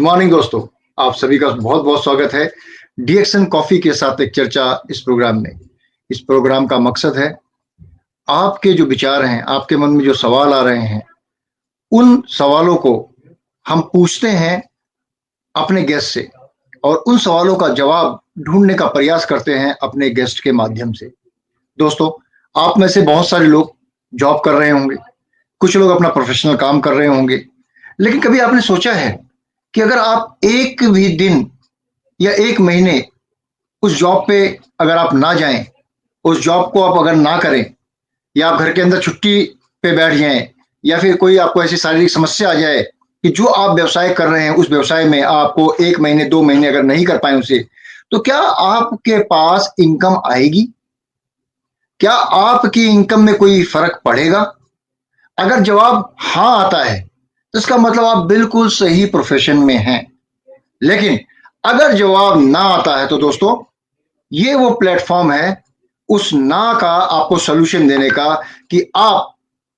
Good morning दोस्तों, आप सभी का बहुत बहुत स्वागत है डीएक्सन कॉफी के साथ एक चर्चा इस प्रोग्राम में। इस प्रोग्राम का मकसद है आपके जो विचार हैं, आपके मन में जो सवाल आ रहे हैं, उन सवालों को हम पूछते हैं अपने गेस्ट से और उन सवालों का जवाब ढूंढने का प्रयास करते हैं अपने गेस्ट के माध्यम से। दोस्तों, आप में से बहुत सारे लोग जॉब कर रहे होंगे, कुछ लोग अपना प्रोफेशनल काम कर रहे होंगे, लेकिन कभी आपने सोचा है कि अगर आप एक भी दिन या एक महीने उस जॉब पे अगर आप ना जाएं, उस जॉब को आप अगर ना करें, या आप घर के अंदर छुट्टी पे बैठ जाएं, या फिर कोई आपको ऐसी शारीरिक समस्या आ जाए कि जो आप व्यवसाय कर रहे हैं उस व्यवसाय में आपको 1 महीने 2 महीने अगर नहीं कर पाए उसे, तो क्या आपके पास इनकम आएगी? क्या आपकी इनकम में कोई फर्क पड़ेगा? अगर जवाब हाँ आता है तो इसका मतलब आप बिल्कुल सही प्रोफेशन में हैं। लेकिन अगर जवाब ना आता है तो दोस्तों, ये वो प्लेटफॉर्म है उस ना का आपको सोल्यूशन देने का कि आप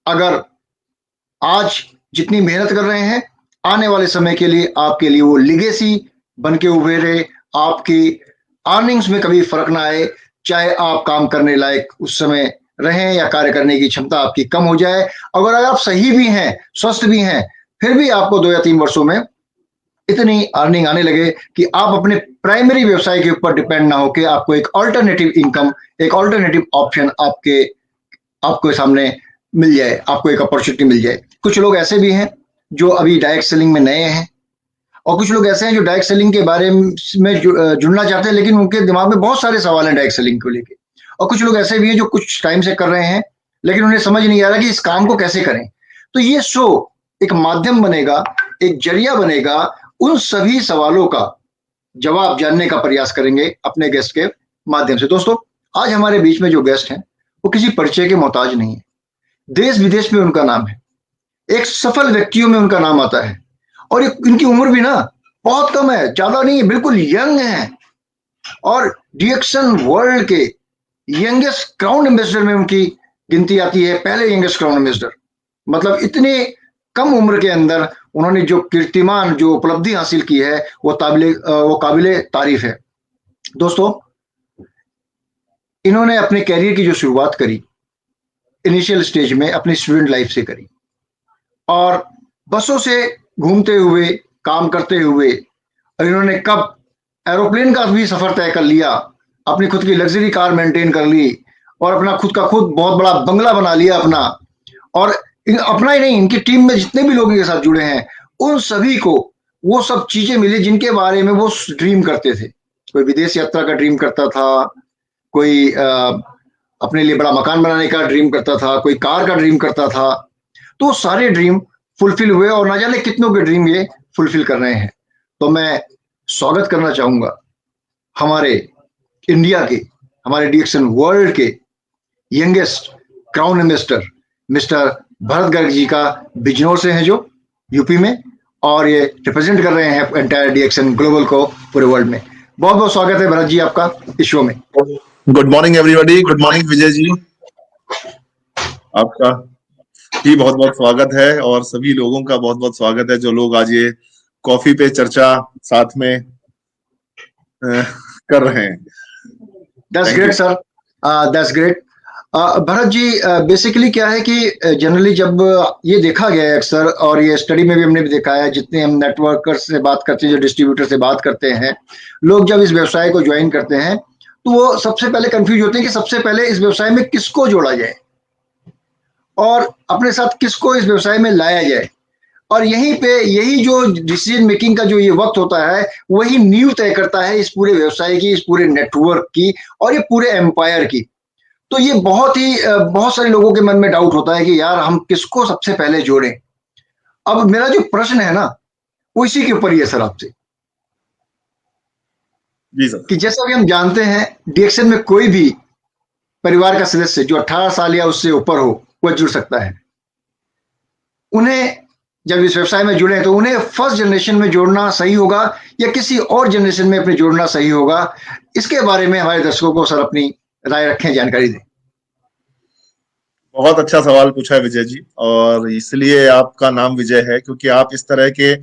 अगर आज जितनी मेहनत कर रहे हैं, आने वाले समय के लिए आपके लिए वो लिगेसी बन के उभरे, आपकी अर्निंग्स में कभी फर्क ना आए, चाहे आप काम करने लायक उस समय रहें या कार्य करने की क्षमता आपकी कम हो जाए। अगर आप सही भी हैं, स्वस्थ भी हैं, फिर भी आपको 2 या 3 वर्षों में इतनी अर्निंग आने लगे कि आप अपने प्राइमरी व्यवसाय के ऊपर डिपेंड ना होकर आपको एक ऑल्टरनेटिव इनकम, एक ऑल्टरनेटिव ऑप्शन आपके सामने मिल जाए, आपको एक अपॉर्चुनिटी मिल जाए। कुछ लोग ऐसे भी हैं जो अभी डायरेक्ट सेलिंग में नए हैं, और कुछ लोग ऐसे हैं जो डायरेक्ट सेलिंग के बारे में जुड़ना चाहते हैं, लेकिन उनके दिमाग में बहुत सारे सवाल हैं डायरेक्ट सेलिंग को लेके। और कुछ लोग ऐसे भी हैं जो कुछ टाइम से कर रहे हैं, लेकिन उन्हें समझ नहीं आ रहा कि इस काम को कैसे करें। तो ये शो एक माध्यम बनेगा, एक जरिया बनेगा, उन सभी सवालों का जवाब जानने का प्रयास करेंगे अपने गेस्ट के माध्यम से। दोस्तों, आज हमारे बीच में जो गेस्ट हैं वो किसी परिचय के मोहताज नहीं है। देश विदेश में उनका नाम है, एक सफल व्यक्तियों में उनका नाम आता है, और इनकी उम्र भी ना बहुत कम है, ज्यादा नहीं है, बिल्कुल यंग है, और डीएक्सन वर्ल्ड के यंगेस्ट क्राउन एम्बेसडर में उनकी गिनती आती है, पहले यंगेस्ट क्राउन एम्बेसडर। मतलब इतने कम उम्र के अंदर उन्होंने जो कीर्तिमान, जो उपलब्धि हासिल की है, वो काबिले तारीफ है। दोस्तों, इन्होंने अपने कैरियर की जो शुरुआत करी इनिशियल स्टेज में अपनी स्टूडेंट लाइफ से करी, और बसों से घूमते हुए, काम करते हुए, और इन्होंने कब एरोप्लेन का भी सफर तय कर लिया, अपनी खुद की लग्जरी कार मेंटेन कर ली, और अपना खुद बहुत बड़ा बंगला बना लिया अपना। और अपना ही नहीं, इनकी टीम में जितने भी लोगों के साथ जुड़े हैं उन सभी को वो सब चीजें मिली जिनके बारे में वो ड्रीम करते थे। कोई विदेश यात्रा का ड्रीम करता था, कोई अपने लिए बड़ा मकान बनाने का ड्रीम करता था, कोई कार का ड्रीम करता था। तो सारे ड्रीम फुलफिल हुए, और ना जाने कितनों के ड्रीम ये फुलफिल कर रहे हैं। तो मैं स्वागत करना चाहूंगा हमारे इंडिया के, हमारे डीएक्सन वर्ल्ड के youngest crown investor mister Bharat Garg ji का, बिजनौर से हैं जो यूपी में, और ये रिप्रेजेंट कर रहे हैं एंटायर डीएक्सन ग्लोबल को पूरे वर्ल्ड में। बहुत बहुत स्वागत है भरत जी आपका इस शो में। Good morning everybody. Good morning Vijay ji, आपका भी बहुत बहुत स्वागत है, और सभी लोगों का बहुत बहुत स्वागत है जो लोग आज ये कॉफी पे चर्चा साथ में कर रहे हैं। That's great sir, that's great. Bharat ji, basically क्या है कि जनरली जब ये देखा गया है अक्सर, और ये स्टडी में भी हमने भी देखा है, जितने हम नेटवर्कर से बात करते हैं, जो डिस्ट्रीब्यूटर से बात करते हैं, लोग जब इस व्यवसाय को ज्वाइन करते हैं तो वो सबसे पहले कंफ्यूज होते हैं कि सबसे पहले इस व्यवसाय में किसको जोड़ा जाए और अपने साथ किसको इस व्यवसाय में लाया जाए। और यही जो डिसीजन मेकिंग का जो ये वक्त होता है, वही नींव तय करता है इस पूरे व्यवसाय की, इस पूरे नेटवर्क की, और ये पूरे एम्पायर की। तो ये बहुत सारे लोगों के मन में डाउट होता है कि यार हम किसको सबसे पहले जोड़ें। अब मेरा जो प्रश्न है ना, वो इसी के ऊपर ही है सर आपसे। जी सर। कि जैसा कि हम जानते हैं, डीएक्सन में कोई भी परिवार का सदस्य जो 18 साल या उससे ऊपर हो, वह जुड़ सकता है। उन्हें जब इस व्यवसाय में जुड़े तो उन्हें फर्स्ट जनरेशन में जोड़ना सही होगा या किसी और जनरेशन में अपने जोड़ना सही होगा? इसके बारे में हमारे दर्शकों को सर अपनी राय रखें, जानकारी दें। बहुत अच्छा सवाल पूछा है विजय जी, और इसलिए आपका नाम विजय है क्योंकि आप इस तरह के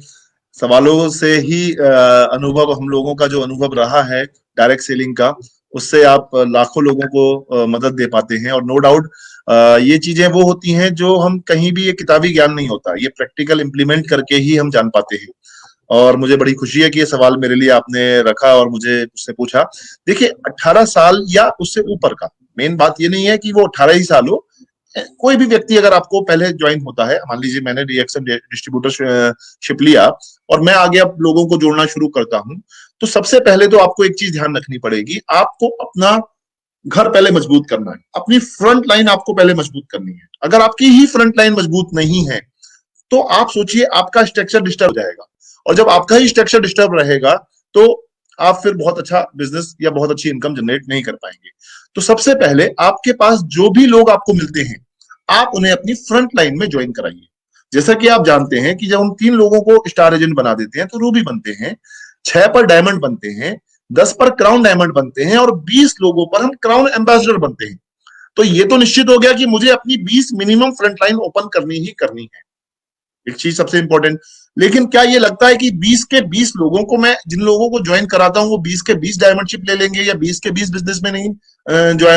सवालों से ही अनुभव, हम लोगों का जो अनुभव रहा है डायरेक्ट सेलिंग का, उससे आप लाखों लोगों को मदद दे पाते हैं। और नो डाउट ये चीजें वो होती हैं जो हम कहीं भी, ये किताबी ज्ञान नहीं होता, ये प्रैक्टिकल इंप्लीमेंट करके ही हम जान पाते हैं। और मुझे बड़ी खुशी है कि ये सवाल मेरे लिए आपने रखा और मुझे उससे पूछा। देखिए 18 साल या उससे ऊपर का, मेन बात ये नहीं है कि वो 18 ही साल हो। कोई भी व्यक्ति अगर आपको पहले ज्वाइन होता है, मान लीजिए मैंने डीएक्सन डिस्ट्रीब्यूटरशिप लिया और मैं आगे अब लोगों को जोड़ना शुरू करता हूं, तो सबसे पहले तो आपको एक चीज ध्यान रखनी पड़ेगी, आपको अपना घर पहले मजबूत करना है, अपनी फ्रंट लाइन आपको पहले मजबूत करनी है। अगर आपकी ही फ्रंट लाइन मजबूत नहीं है तो आप सोचिए आपका स्ट्रक्चर डिस्टर्ब हो जाएगा, और जब आपका ही स्ट्रक्चर डिस्टर्ब रहेगा तो आप फिर बहुत अच्छा बिजनेस या बहुत अच्छी इनकम जनरेट नहीं कर पाएंगे। तो सबसे पहले आपके पास जो भी लोग आपको मिलते हैं, आप उन्हें अपनी फ्रंट लाइन में ज्वाइन कराइए। जैसा कि आप जानते हैं कि जब हम 3 लोगों को स्टार एजेंट बना देते हैं तो रूबी बनते हैं, 6 पर डायमंड बनते हैं, 10 पर क्राउन डायमंड बनते हैं, और 20 लोगों पर हम क्राउन एम्बेसडर बनते हैं। तो ये तो निश्चित हो गया कि मुझे अपनी 20 मिनिमम फ्रंट लाइन ओपन करनी ही करनी है, एक चीज सबसे इंपॉर्टेंट। लेकिन क्या ये लगता है कि 20 के 20 लोगों को, मैं जिन लोगों को ज्वाइन कराता हूं वो 20 के 20 डायमंडशिप ले लेंगे या 20 के 20 बिजनेस में नहीं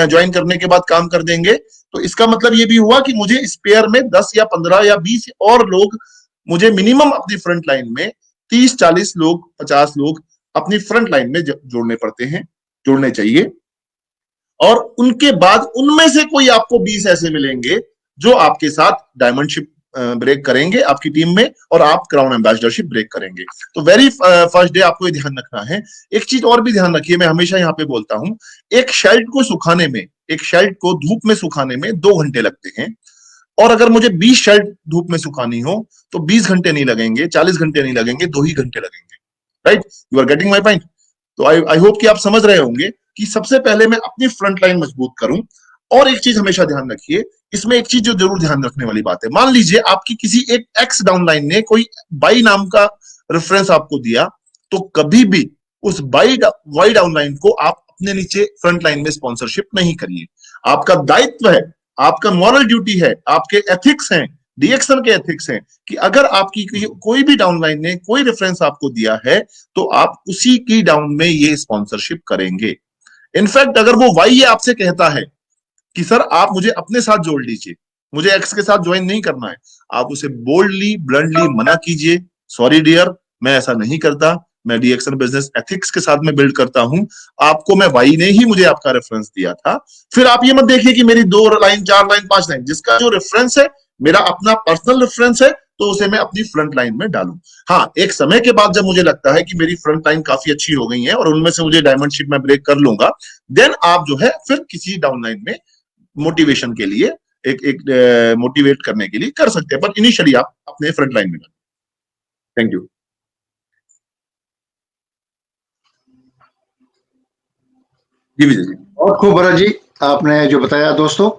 ज्वाइन करने के बाद काम कर देंगे? तो इसका मतलब ये भी हुआ कि मुझे स्पेयर में 10 या 15 या 20 और लोग, मुझे मिनिमम अपनी फ्रंट लाइन में 30-40 लोग, 50 लोग अपनी फ्रंट लाइन में जोड़ने पड़ते हैं, जोड़ने चाहिए। और उनके बाद उनमें से कोई आपको 20 ऐसे मिलेंगे जो आपके साथ डायमंडशिप ब्रेक करेंगे आपकी टीम में, और आप क्राउन एम्बेसडरशिप ब्रेक करेंगे। तो वेरी फर्स्ट डे आपको ये ध्यान रखना है। एक चीज और भी ध्यान रखिए, मैं हमेशा यहाँ पे बोलता हूं, एक शर्ट को सुखाने में, एक शर्ट को धूप में सुखाने में 2 घंटे लगते हैं, और अगर मुझे 20 शर्ट धूप में सुखानी हो तो 20 घंटे नहीं लगेंगे, 40 घंटे नहीं लगेंगे, 2 ही घंटे लगेंगे। Right, you are getting my point? तो आई होप कि आप समझ रहे होंगे कि सबसे पहले मैं अपनी फ्रंट लाइन मजबूत करूं। और एक चीज हमेशा ध्यान रखिए, इसमें एक चीज जो जरूर ध्यान रखने वाली बात है, मान लीजिए आपकी किसी एक एक्स डाउनलाइन ने कोई बाई नाम का रेफरेंस आपको दिया, तो कभी भी उस वाई डाउनलाइन को आप अपने नीचे फ्रंट लाइन में स्पॉन्सरशिप नहीं करिए। आपका दायित्व है, आपका मॉरल ड्यूटी है, आपके एथिक्स हैं, डीएक्सन के एथिक्स हैं कि अगर आपकी कोई भी डाउनलाइन ने कोई रेफरेंस आपको दिया है तो आप उसी की डाउन में ये स्पॉन्सरशिप करेंगे। इनफैक्ट अगर वो वाई ये आपसे कहता है कि सर आप मुझे अपने साथ जोड़ लीजिए, मुझे एक्स के साथ ज्वाइन नहीं करना है, आप उसे बोल्डली ब्लंटली मना कीजिए, सॉरी डियर मैं ऐसा नहीं करता, मैं डीएक्सन बिजनेस एथिक्स के साथ में बिल्ड करता हूं, आपको मैं वाई ने ही मुझे आपका रेफरेंस दिया था। फिर आप ये मत देखिए कि मेरी 2 लाइन 4 लाइन 5 लाइन, जिसका जो रेफरेंस है मेरा अपना पर्सनल रेफरेंस है, तो उसे मैं अपनी फ्रंट लाइन में डालूं। हाँ, एक समय के बाद जब मुझे लगता है कि मेरी फ्रंट लाइन काफी अच्छी हो गई है और उनमें से मुझे डायमंडशिप में ब्रेक कर लूंगा, देन आप जो है फिर किसी डाउनलाइन में मोटिवेशन के लिए, एक मोटिवेट करने के लिए कर सकते हैं, पर इनिशियली आप अपने फ्रंट लाइन में डालें। Thank you. जी विजय जी। बहुत खूब भरत जी, आपने जो बताया दोस्तों,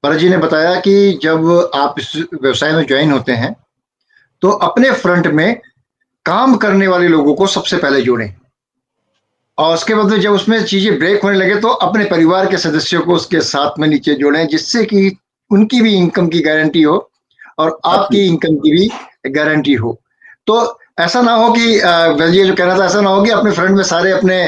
भरत जी ने बताया कि जब आप इस व्यवसाय में ज्वाइन होते हैं तो अपने फ्रंट में काम करने वाले लोगों को सबसे पहले जोड़ें, और उसके बाद में जब उसमें चीजें ब्रेक होने लगे तो अपने परिवार के सदस्यों को उसके साथ में नीचे जोड़ें, जिससे कि उनकी भी इनकम की गारंटी हो और आपकी इनकम की भी गारंटी हो। तो ऐसा ना हो कि ये जो कहना था, ऐसा ना हो कि अपने फ्रंट में सारे अपने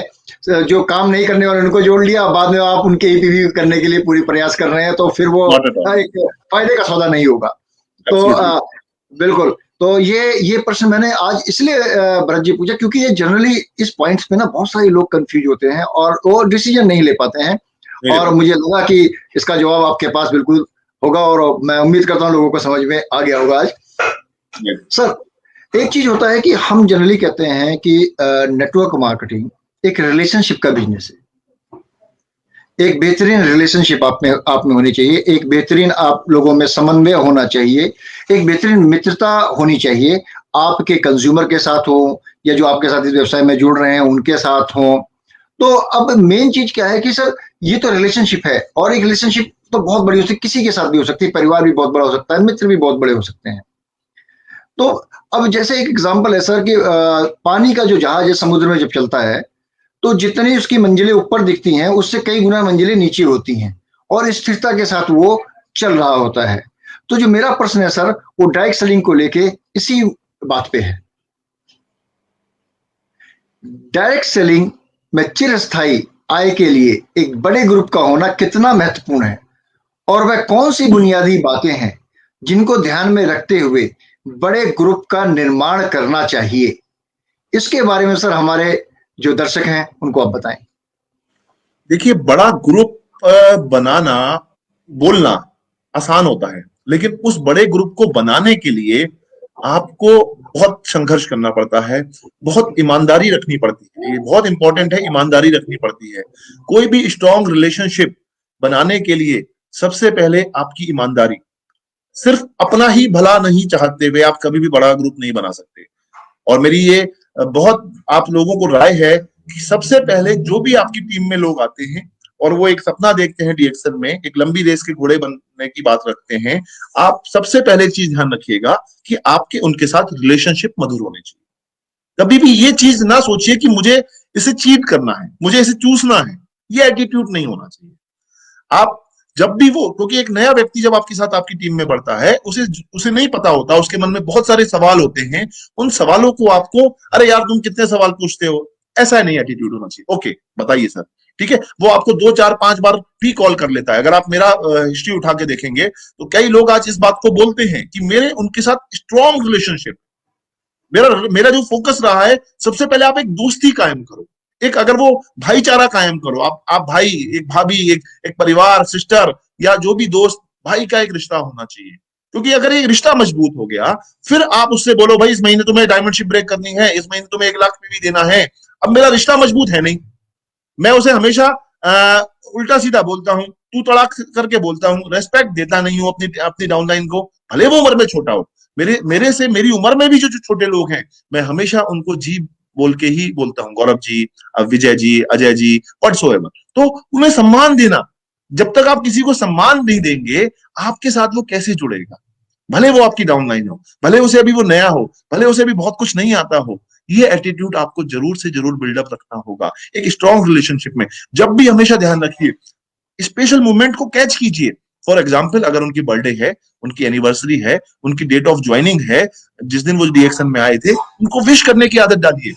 जो काम नहीं करने वाले उनको जोड़ लिया, बाद में आप उनके ईपीवी करने के लिए पूरी प्रयास कर रहे हैं, तो फिर वो एक फायदे का सौदा नहीं होगा। तो बिल्कुल, तो ये प्रश्न मैंने आज इसलिए भरत जी पूछा क्योंकि ये जनरली इस पॉइंट्स पे ना बहुत सारे लोग कंफ्यूज होते हैं और वो डिसीजन नहीं ले पाते हैं, और मुझे लगा कि इसका जवाब आपके पास बिल्कुल होगा, और मैं उम्मीद करता हूँ लोगों को समझ में आ गया होगा आज। सर, एक चीज होता है कि हम जनरली कहते हैं कि नेटवर्क मार्केटिंग एक रिलेशनशिप का बिजनेस है। एक बेहतरीन रिलेशनशिप आप में होनी चाहिए, एक बेहतरीन आप लोगों में समन्वय होना चाहिए, एक बेहतरीन मित्रता होनी चाहिए, आपके कंज्यूमर के साथ हो या जो आपके साथ इस व्यवसाय में जुड़ रहे हैं उनके साथ हो। तो अब मेन चीज क्या है कि सर ये तो रिलेशनशिप है, और एक रिलेशनशिप तो बहुत बड़ी हो सकती है, किसी के साथ भी हो सकती है, परिवार भी बहुत बड़ा हो सकता है, मित्र भी बहुत बड़े हो सकते हैं। तो अब जैसे एक एग्जाम्पल है सर कि पानी का जो जहाज है समुद्र में जब चलता है तो जितनी उसकी मंजिलें ऊपर दिखती हैं उससे कई गुना मंजिलें नीचे होती हैं, और स्थिरता के साथ वो चल रहा होता है। तो जो मेरा प्रश्न है सर वो डायरेक्ट सेलिंग को लेके इसी बात पे है। डायरेक्ट सेलिंग में चिरस्थायी आय के लिए एक बड़े ग्रुप का होना कितना महत्वपूर्ण है और वह कौन सी बुनियादी बातें हैं जिनको ध्यान में रखते हुए बड़े ग्रुप का निर्माण करना चाहिए? इसके बारे में सर हमारे जो दर्शक हैं उनको आप बताएं। देखिए, बड़ा ग्रुप बनाना, बोलना आसान होता है, लेकिन उस बड़े ग्रुप को बनाने के लिए आपको बहुत संघर्ष करना पड़ता है, बहुत ईमानदारी रखनी पड़ती है। ये बहुत इंपॉर्टेंट है, ईमानदारी रखनी पड़ती है। कोई भी स्ट्रॉन्ग रिलेशनशिप बनाने के लिए सबसे पहले आपकी ईमानदारी। सिर्फ अपना ही भला नहीं चाहते हुए आप कभी भी बड़ा ग्रुप नहीं बना सकते। और मेरी ये बहुत आप लोगों को राय है कि सबसे पहले जो भी आपकी टीम में लोग आते हैं और वो एक सपना देखते हैं डीएक्सन में, एक लंबी रेस के घोड़े बनने की बात रखते हैं, आप सबसे पहले चीज ध्यान रखिएगा कि आपके उनके साथ रिलेशनशिप मधुर होने चाहिए। कभी भी ये चीज ना सोचिए कि मुझे इसे चीट करना है, मुझे इसे चूसना है। ये एटीट्यूड नहीं होना चाहिए। आप जब भी वो, क्योंकि एक नया व्यक्ति जब आपके साथ आपकी टीम में बढ़ता है, उसे नहीं पता होता, उसके मन में बहुत सारे सवाल होते हैं। उन सवालों को आपको, अरे यार तुम कितने सवाल पूछते हो, ऐसा नहीं एटीट्यूड होना चाहिए। ओके बताइए सर, ठीक है। वो आपको 2 4 5 बार भी कॉल कर लेता है। अगर आप मेरा हिस्ट्री उठा के देखेंगे तो कई लोग आज इस बात को बोलते हैं कि मेरे उनके साथ स्ट्रॉन्ग रिलेशनशिप, मेरा मेरा जो फोकस रहा है, सबसे पहले आप एक दोस्ती कायम करो, एक अगर वो भाईचारा कायम करो। आप भाई, एक भाभी, एक परिवार, सिस्टर या जो भी दोस्त, भाई का एक रिश्ता होना चाहिए। क्योंकि अगर ये रिश्ता मजबूत हो गया, फिर आप उससे बोलो भाई इस महीने तुम्हें डायमंडशिप ब्रेक करनी है, इस महीने तुम्हें 1 लाख पीवी देना है। अब मेरा रिश्ता मजबूत है नहीं, मैं उसे हमेशा उल्टा सीधा बोलता हूँ, तू तड़ाक करके बोलता हूँ, रेस्पेक्ट देता नहीं हूँ अपनी अपनी डाउनलाइन को, भले वो उम्र में छोटा हो। मेरे से मेरी उम्र में भी जो छोटे लोग हैं, मैं हमेशा उनको जी बोल के ही बोलता हूँ, गौरव जी, विजय जी, अजय जी, व्हाट्सओएवर। तो उन्हें सम्मान देना, जब तक आप किसी को सम्मान नहीं देंगे, आपके साथ वो कैसे जुड़ेगा? भले वो आपकी डाउनलाइन हो, भले उसे अभी वो नया हो, भले उसे अभी बहुत कुछ नहीं आता हो। ये एटीट्यूड आपको जरूर से जरूर बिल्डअप रखना होगा एक स्ट्रॉन्ग रिलेशनशिप में। जब भी हमेशा ध्यान रखिए, स्पेशल मूवमेंट को कैच कीजिए। फॉर एग्जाम्पल, अगर उनकी बर्थडे है, उनकी एनिवर्सरी है, उनकी डेट ऑफ ज्वाइनिंग है, जिस दिन वो डीएक्सन में आए थे, उनको विश करने की आदत डालिए।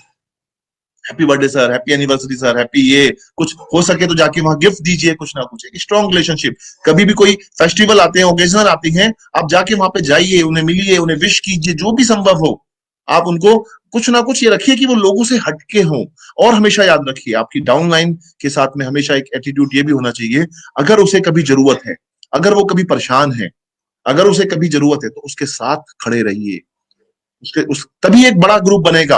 Happy birthday sir, happy anniversary sir, happy ये, कुछ हो सके तो जाके वहां गिफ्ट दीजिए, कुछ ना कुछ। एक स्ट्रॉन्ग रिलेशनशिप। कभी भी कोई फेस्टिवल आते हैं, ओकेजन आती हैं, आप जाके वहां पे जाइए, उन्हें मिलिए, उन्हें विश कीजिए, जो भी संभव हो। आप उनको कुछ ना कुछ ये रखिए कि वो लोगों से हटके हों। और हमेशा याद रखिए, आपकी डाउनलाइन के साथ में हमेशा एक एटीट्यूड ये भी होना चाहिए, अगर उसे कभी जरूरत है, अगर वो कभी परेशान है, अगर उसे कभी जरूरत है, तो उसके साथ खड़े रहिए। तभी एक बड़ा ग्रुप बनेगा।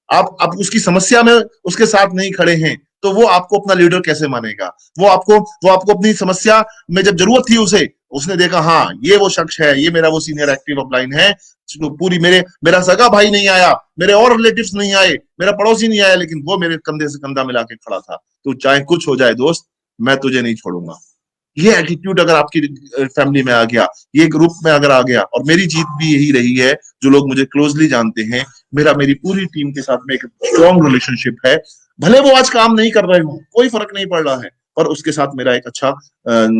आप उसकी समस्या में उसके साथ नहीं खड़े हैं, तो वो आपको अपना लीडर कैसे मानेगा? वो आपको अपनी समस्या में जब जरूरत थी उसे, उसने देखा हाँ ये वो शख्स है, ये मेरा वो सीनियर एक्टिव अपलाइन है, तो पूरी मेरा सगा भाई नहीं आया, मेरे और रिलेटिव्स नहीं आए, मेरा पड़ोसी नहीं आया, लेकिन वो मेरे कंधे से कंधा मिला के खड़ा था। तो चाहे कुछ हो जाए दोस्त, मैं तुझे नहीं छोड़ूंगा। ये एटीट्यूड अगर आपकी फैमिली में आ गया, ये ग्रुप में अगर आ गया, और मेरी जीत भी यही रही है, जो लोग मुझे क्लोजली जानते हैं, मेरी पूरी टीम के साथ में एक स्ट्रॉन्ग रिलेशनशिप है। भले वो आज काम नहीं कर रहे हो, कोई फर्क नहीं पड़ रहा है, पर उसके साथ मेरा एक अच्छा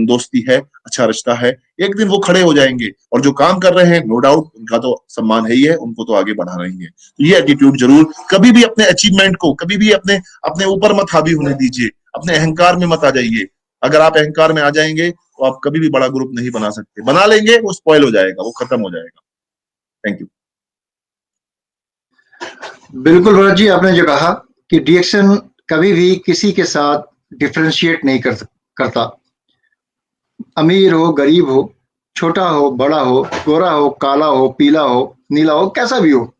दोस्ती है, अच्छा रिश्ता है। एक दिन वो खड़े हो जाएंगे, और जो काम कर रहे हैं, नो डाउट उनका तो सम्मान है ही है, उनको तो आगे बढ़ाना ही है। तो ये एटीट्यूड जरूर, कभी भी अपने अचीवमेंट को कभी भी अपने ऊपर मत हावी होने दीजिए, अपने अहंकार में मत आ जाइए। अगर आप अहंकार में आ जाएंगे तो आप कभी भी बड़ा ग्रुप नहीं बना सकते। बना लेंगे, वो स्पॉइल हो जाएगा, वो खत्म हो जाएगा। Thank you. बिल्कुल भरत जी, आपने जो कहा कि डीएक्सन कभी भी किसी के साथ डिफरेंशिएट नहीं करता। अमीर हो, गरीब हो, छोटा हो, बड़ा हो, गोरा हो, काला हो, पीला हो, नीला हो, कैसा भी हो,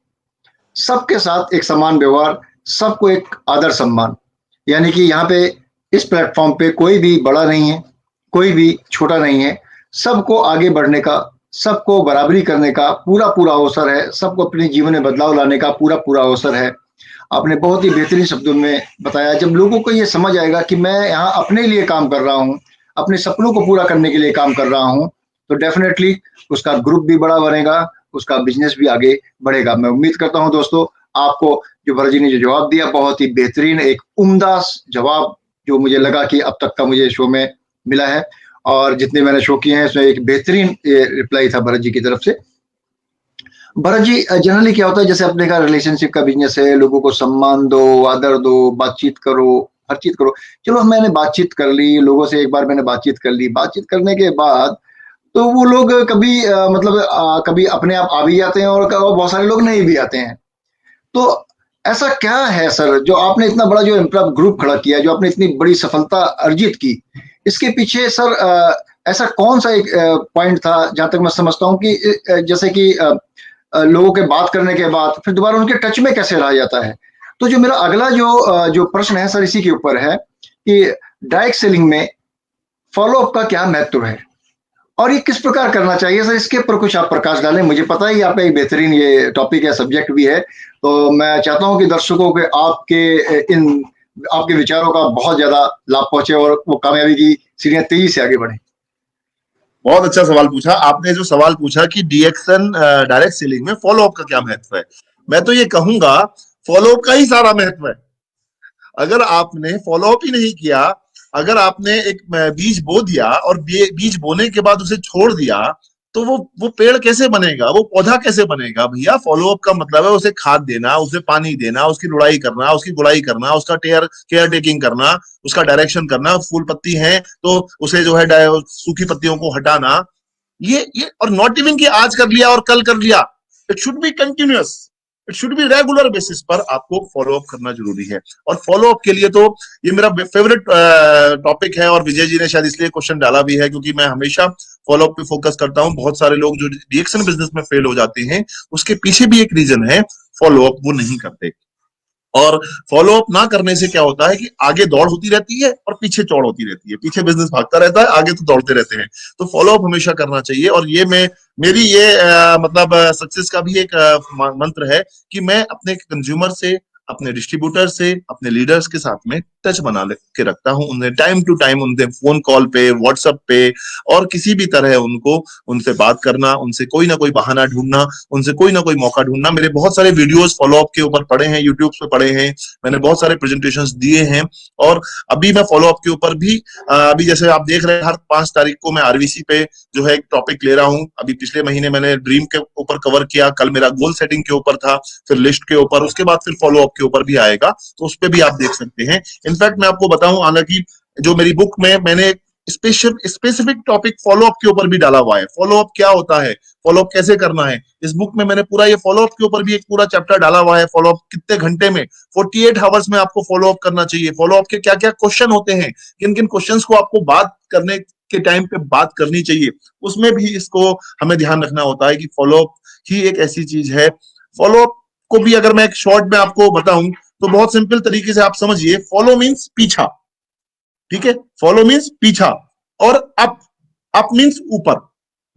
सबके साथ एक समान व्यवहार, सबको एक आदर सम्मान। यानी कि यहाँ पे इस प्लेटफॉर्म पे कोई भी बड़ा नहीं है, कोई भी छोटा नहीं है, सबको आगे बढ़ने का, सबको बराबरी करने का पूरा पूरा अवसर है, सबको अपने जीवन में बदलाव लाने का पूरा पूरा अवसर है। आपने बहुत ही बेहतरीन शब्दों में बताया। जब लोगों को ये समझ आएगा कि मैं यहाँ अपने लिए काम कर रहा हूँ, अपने सपनों को पूरा करने के लिए काम कर रहा हूँ, तो डेफिनेटली उसका ग्रुप भी बड़ा बनेगा, उसका बिजनेस भी आगे बढ़ेगा। मैं उम्मीद करता हूँ दोस्तों, आपको जो भरत जी ने जो जवाब दिया, बहुत ही बेहतरीन, एक उम्दा जवाब, जो मुझे लगा कि अब तक का मुझे शो में मिला है, और जितने मैंने शो किए हैं उसमें एक बेहतरीन रिप्लाई था भरत जी की तरफ से। भरत जी, जनरली क्या होता है, जैसे अपने का रिलेशनशिप का बिजनेस है, लोगों को सम्मान दो, आदर दो, बातचीत करो, हर चीज करो। चलो मैंने बातचीत कर ली लोगों से, एक बार मैंने बातचीत कर ली, बातचीत करने के बाद तो वो लोग कभी मतलब कभी अपने आप आ भी जाते हैं और बहुत सारे लोग नहीं भी आते हैं। तो ऐसा क्या है सर, जो आपने इतना बड़ा जो एम्प्लॉय ग्रुप खड़ा किया, जो आपने इतनी बड़ी सफलता अर्जित की, इसके पीछे सर ऐसा कौन सा एक पॉइंट था, जहां तक मैं समझता हूँ कि जैसे कि लोगों के बात करने के बाद फिर दोबारा उनके टच में कैसे रहा जाता है। तो जो मेरा अगला जो प्रश्न है सर, इसी के ऊपर है कि डायरेक्ट सेलिंग में फॉलो अप का क्या महत्व है और ये किस प्रकार करना चाहिए सर, इसके ऊपर कुछ आप प्रकाश डालें। मुझे पता है कि आपका एक बेहतरीन ये टॉपिक है, सब्जेक्ट भी है, तो मैं चाहता हूं कि दर्शकों के आपके विचारों का बहुत ज्यादा लाभ पहुंचे और वो कामयाबी की सीढ़ियां तेजी से आगे बढ़े। बहुत अच्छा सवाल पूछा आपने। जो सवाल पूछा कि डीएक्शन डायरेक्ट सेलिंग में फॉलो अप का क्या महत्व है, मैं तो ये कहूंगा फॉलो अप का ही सारा महत्व है। अगर आपने फॉलो अप ही नहीं किया, अगर आपने एक बीज बो दिया और बीज बोने के बाद उसे छोड़ दिया, तो वो पेड़ कैसे बनेगा, वो पौधा कैसे बनेगा भैया। फॉलो अप का मतलब है उसे खाद देना, उसे पानी देना, उसकी रुड़ाई करना, उसकी गुड़ाई करना, उसका केयर टेकिंग करना, उसका डायरेक्शन करना। फूल पत्ती है तो उसे जो है सूखी पत्तियों को हटाना। ये और नॉट इवन कि आज कर लिया और कल कर लिया। It should be continuous, it should be regular basis पर आपको फॉलो अप करना जरूरी है। और फॉलो अप के लिए तो ये मेरा फेवरेट टॉपिक है, और विजय जी ने शायद इसलिए क्वेश्चन डाला भी है क्योंकि मैं हमेशा फॉलो अप पे फोकस करता हूं। बहुत सारे लोग जो रिएक्शन बिजनेस में फेल हो जाते हैं, उसके पीछे भी एक रीजन है, फॉलो अप वो नहीं करते। और फॉलो अप ना करने से क्या होता है कि आगे दौड़ होती रहती है और पीछे चौड़ होती रहती है। पीछे बिजनेस भागता रहता है, आगे तो दौड़ते रहते हैं। तो फॉलो अप हमेशा करना चाहिए। और ये मेरी ये मतलब सक्सेस का भी एक मंत्र है कि मैं अपने कंज्यूमर से, अपने डिस्ट्रीब्यूटर से, अपने लीडर्स के साथ में टच बना के रखता हूं। उन्हें टाइम टू टाइम उनसे फोन कॉल पे, व्हाट्सएप पे और किसी भी तरह उनको उनसे बात करना, उनसे कोई ना कोई बहाना ढूंढना, उनसे कोई ना कोई मौका ढूंढना। मेरे बहुत सारे वीडियोस फॉलो अप के ऊपर पड़े हैं, यूट्यूब पे पड़े हैं, मैंने बहुत सारे प्रेजेंटेशंस दिए हैं। और अभी मैं फॉलो अप के ऊपर भी अभी जैसे आप देख रहे हैं, हर 5 तारीख को मैं आरवीसी पे जो है एक टॉपिक ले रहा हूं। अभी पिछले महीने मैंने ड्रीम के ऊपर कवर किया, कल मेरा गोल सेटिंग के ऊपर था, फिर लिस्ट के ऊपर, उसके बाद फिर फॉलो अप के ऊपर भी आएगा, तो उस पर भी आप देख सकते हैं। इनफैक्ट मैं आपको बताऊं, हालांकि जो मेरी बुक में मैंने स्पेसिफिक टॉपिक फॉलो अप के ऊपर भी डाला हुआ है। फॉलो अप क्या होता है, फॉलो अप कैसे करना है, इस बुक में मैंने पूरा ये फॉलो अप के ऊपर भी एक पूरा चैप्टर डाला हुआ है। फॉलो अप कितने घंटे में, 48 आवर्स में आपको फॉलो अप करना चाहिए, फॉलो अप के क्या क्या क्वेश्चन होते हैं, किन किन क्वेश्चंस को आपको बात करने के टाइम पे बात करनी चाहिए, उसमें भी इसको हमें ध्यान रखना होता है कि फॉलो अप ही एक ऐसी चीज है। फॉलो अप को भी अगर मैं एक शॉर्ट में आपको बताऊं तो बहुत सिंपल तरीके से आप समझिए, फॉलो मीन्स पीछा, ठीक है। फॉलो मीन्स पीछा, और अप मीन्स ऊपर।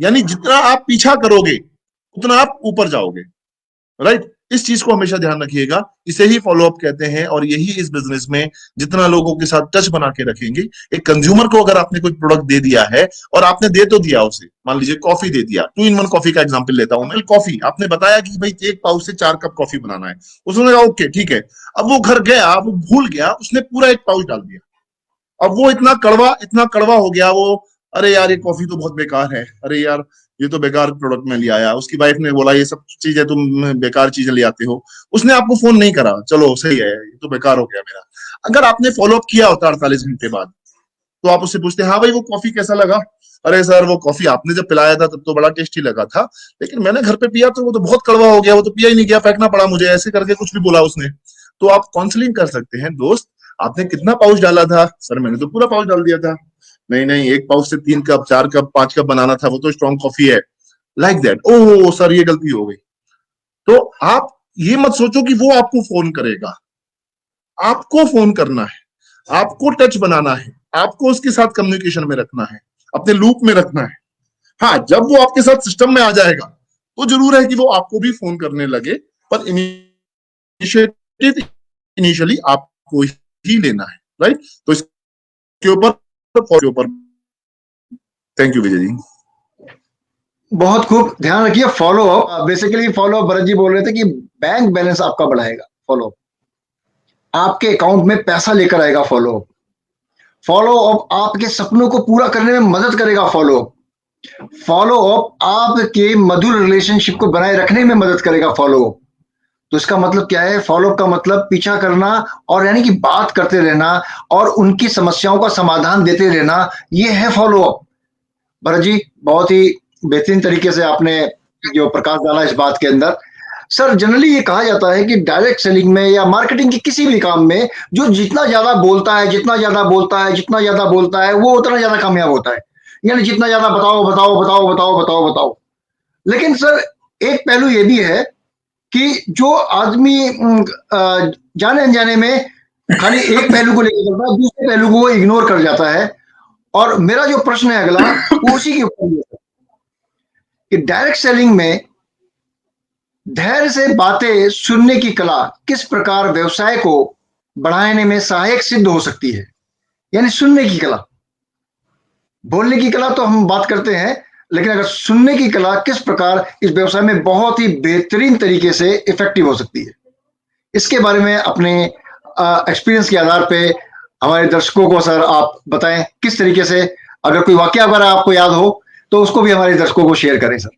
यानी जितना आप पीछा करोगे उतना आप ऊपर जाओगे, राइट। इस चीज को हमेशा ध्यान रखिएगा, इसे ही फॉलो अप कहते हैं। और यही इस बिजनेस में जितना लोगों के साथ टच बना के रखेंगे। एक कंज्यूमर को अगर आपने कोई प्रोडक्ट दे दिया है, और आपने दे तो दिया उसे, मान लीजिए कॉफी दे दिया, 2 in 1 कॉफी का एग्जांपल लेता हूं मैं। कॉफी आपने बताया कि भाई 1 पाउच से 4 कप कॉफी बनाना है, उसने कहा ओके ठीक है। अब वो घर गया, वो भूल गया, उसने पूरा 1 पाउच डाल दिया। अब वो इतना कड़वा हो गया वो, अरे यार ये कॉफी तो बहुत बेकार है, अरे यार ये तो बेकार प्रोडक्ट में ले आया। उसकी वाइफ ने बोला ये सब चीजें तुम बेकार चीजें ले आते हो। उसने आपको फोन नहीं करा, चलो सही है, ये तो बेकार हो गया मेरा। अगर आपने फॉलो अप किया होता 48 घंटे बाद, तो आप उससे पूछते हाँ भाई वो कॉफी कैसा लगा, अरे सर वो कॉफी आपने जब पिलाया था तब तो बड़ा टेस्टी लगा था, लेकिन मैंने घर पे पिया तो वो तो बहुत कड़वा हो गया, वो तो पिया ही नहीं गया, फेंकना पड़ा मुझे, ऐसे करके कुछ भी बोला उसने। तो आप काउंसलिंग कर सकते हैं, दोस्त आपने कितना पाउच डाला था, सर मैंने तो पूरा पाउच डाल दिया था। नहीं नहीं, 1 पाउच से 3 कप 4 कप 5 कप बनाना था, वो तो स्ट्रॉन्ग कॉफी है, लाइक दैट। ओह सर ये गलती हो गई। तो आप ये मत सोचो कि वो आपको फोन करेगा, आपको फोन करना है, आपको टच बनाना है, आपको उसके साथ कम्युनिकेशन में रखना है, अपने लूप में रखना है। हाँ, जब वो आपके साथ सिस्टम में आ जाएगा तो जरूर है कि वो आपको भी फोन करने लगे, पर इनिशिएटिव इनिशियली आपको ही लेना है, राइट। तो इसके ऊपर थैंक यू विजय जी। बहुत खूब, ध्यान रखिए follow up, basically follow up Bharat ji बोल रहे थे कि बैंक बैलेंस आपका बढ़ाएगा फॉलो अप, आपके अकाउंट में पैसा लेकर आएगा फॉलो अप, फॉलो अप आपके सपनों को पूरा करने में मदद करेगा फॉलो अप। फॉलो अप आपके मधुर रिलेशनशिप को बनाए रखने में मदद करेगा फॉलो अप। तो इसका मतलब क्या है? फॉलो अप का मतलब पीछा करना, और यानी कि बात करते रहना और उनकी समस्याओं का समाधान देते रहना, ये है फॉलो अप। भरत जी, बहुत ही बेहतरीन तरीके से आपने जो प्रकाश डाला इस बात के अंदर। सर, जनरली ये कहा जाता है कि डायरेक्ट सेलिंग में या मार्केटिंग के किसी भी काम में जो जितना ज्यादा बोलता है, जितना ज्यादा बोलता है, जितना ज्यादा बोलता है, वो उतना ज्यादा कामयाब होता है। यानी जितना ज्यादा बताओ बताओ बताओ बताओ बताओ बताओ। लेकिन सर, एक पहलू ये भी है कि जो आदमी जाने अनजाने में खाली एक पहलू को लेकर चलता है, दूसरे पहलू को इग्नोर कर जाता है। और मेरा जो प्रश्न है अगला, वो उसी के ऊपर है कि डायरेक्ट सेलिंग में धैर्य से बातें सुनने की कला किस प्रकार व्यवसाय को बढ़ाने में सहायक सिद्ध हो सकती है। यानी सुनने की कला, बोलने की कला तो हम बात करते हैं, लेकिन अगर सुनने की कला किस प्रकार इस व्यवसाय में बहुत ही बेहतरीन तरीके से इफेक्टिव हो सकती है, इसके बारे में अपने एक्सपीरियंस के आधार पे हमारे दर्शकों को सर आप बताएं किस तरीके से। अगर कोई वाकया वगैरह आपको याद हो तो उसको भी हमारे दर्शकों को शेयर करें सर।